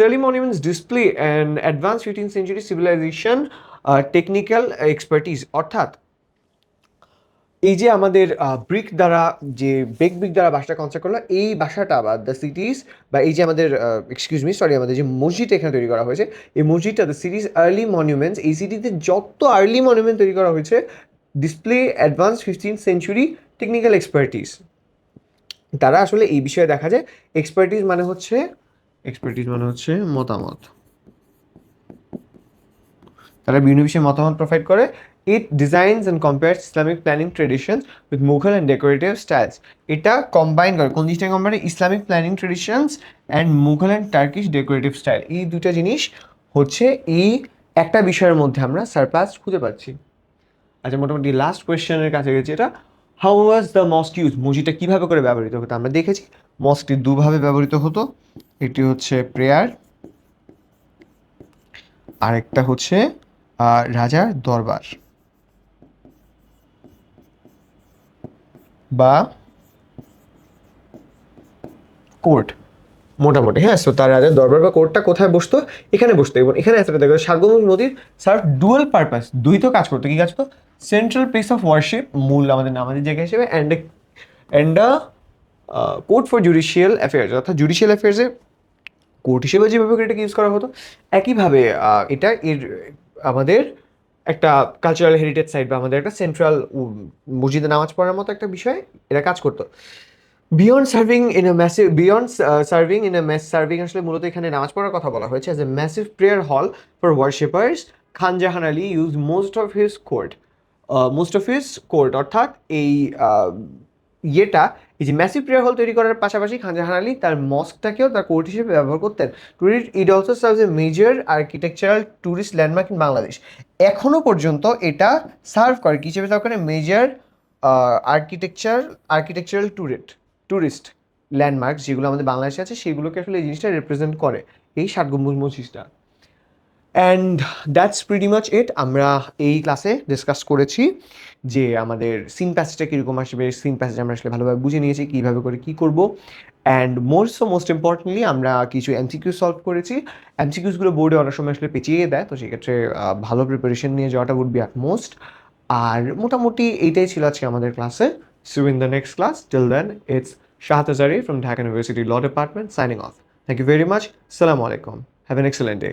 early monuments display and advance 15th century civilisation technical expertise. অর্থাৎ এই যে আমাদের ব্রিক দ্বারা, যে ব্রিক দ্বারা বাসাটা কনস্ট্রাক্ট করলো, এই বাসাটা বা দ্য সিটিজ, বা এই যে আমাদের আমাদের যে মসজিদ এখানে তৈরি করা হয়েছে, এই মসজিদটা দ্য সিটিজ আর্লি মনিউমেন্টস, এই সিটিতে যত আর্লি মনিউমেন্ট তৈরি করা হয়েছে display advance 15th century technical expertise. তারা আসলে এই বিষয়ে দেখা যায় এক্সপার্টিস মানে হচ্ছে মতামত, তারা বিভিন্ন বিষয়ে মতামত প্রোভাইড করে। It designs and compares Islamic planning traditions with Mughal and decorative styles. এটা কম্বাইন করে, কোন জিনিসটা combine? Islamic planning traditions and Mughal and Turkish decorative style. এই দুটা জিনিস হচ্ছে এই একটা বিষয়ের মধ্যে আমরা সারপ্লাস খুঁজে পাচ্ছি। আচ্ছা, মোটামুটি লাস্ট কোয়েশ্চেনের কাছে গেছি। এটা how was the mosque use? মসজিদটা কীভাবে করে ব্যবহৃত হতো? আমরা দেখেছি মস্কটি দুভাবে ব্যবহৃত হতো, একটি হচ্ছে প্রেয়ার, আরেকটা হচ্ছে রাজার দরবার বা কোর্ট, মোটামুটি। হ্যাঁ, সো তার রাজার দরবার বা কোর্টটা কোথায় বসতো? এখানে বসতো। এবং এখানে এতটা দেখো সার্বভৌম নদীর সার্ভ ডুয়াল পারপাস, দ্বৈত কাজ করতো। কি কাজ করতো? সেন্ট্রাল প্লেস অফ ওয়ার্শিপ, মূল আমাদের নামাজের জায়গা হিসেবে, and court for judicial affairs, অর্থাৎ জুডিশিয়াল অ্যাফেয়ার্সে কোর্ট হিসেবে যেভাবে এটাকে ইউজ করা হতো, একইভাবে এটা আমাদের একটা কালচারাল হেরিটেজ সাইট বা আমাদের একটা সেন্ট্রাল মসজিদে নামাজ পড়ার মতো একটা বিষয় এটা কাজ করতো। সার্ভিং আসলে মূলত এখানে নামাজ পড়ার কথা বলা হয়েছে। As a massive prayer hall for worshippers, Khan Jahan Ali use most of his court. অর্থাৎ এই ইয়েটা, এই যে ম্যাসিভ প্রেয়ার হল তৈরি করার পাশাপাশি খান জাহান আলী তার মস্কটাকেও তার কোর্ট হিসেবে ব্যবহার করতেন। It also serves a major architectural tourist landmark in Bangladesh. এখনও পর্যন্ত এটা সার্ভ করে কী হিসেবে? সার্ভ করে মেজর আর্কিটেকচারাল ট্যুরিস্ট ল্যান্ডমার্ক যেগুলো আমাদের বাংলাদেশে আছে, সেগুলোকে আসলে এই জিনিসটা রিপ্রেজেন্ট করে, এই ষাট গম্বুজ মসজিদটা। অ্যান্ড দ্যাটস প্রিটি মাচ ইট। আমরা এই ক্লাসে ডিসকাস করেছি যে আমাদের সিন প্যাসেজটা কীরকম আসবে, সিন প্যাসেজ আমরা আসলে ভালোভাবে বুঝে নিয়েছি কীভাবে করে কী করব। অ্যান্ড মোস্ট ইম্পর্টেন্টলি আমরা কিছু এমসিকিউ সলভ করেছি। এমসিকিউসগুলো বোর্ডে অনেক সময় আসলে পেঁচিয়ে দেয়, তো সেক্ষেত্রে ভালো প্রিপারেশন নিয়ে যাওয়াটা উড বি অ্যাট মোস্ট। আর মোটামুটি এইটাই ছিল আজকে আমাদের ক্লাসে। See you in the next class. Till then it's Shahad Azari from Dhaka University law department signing off. Thank you very much. সালামু আলাইকুম। Have an excellent day.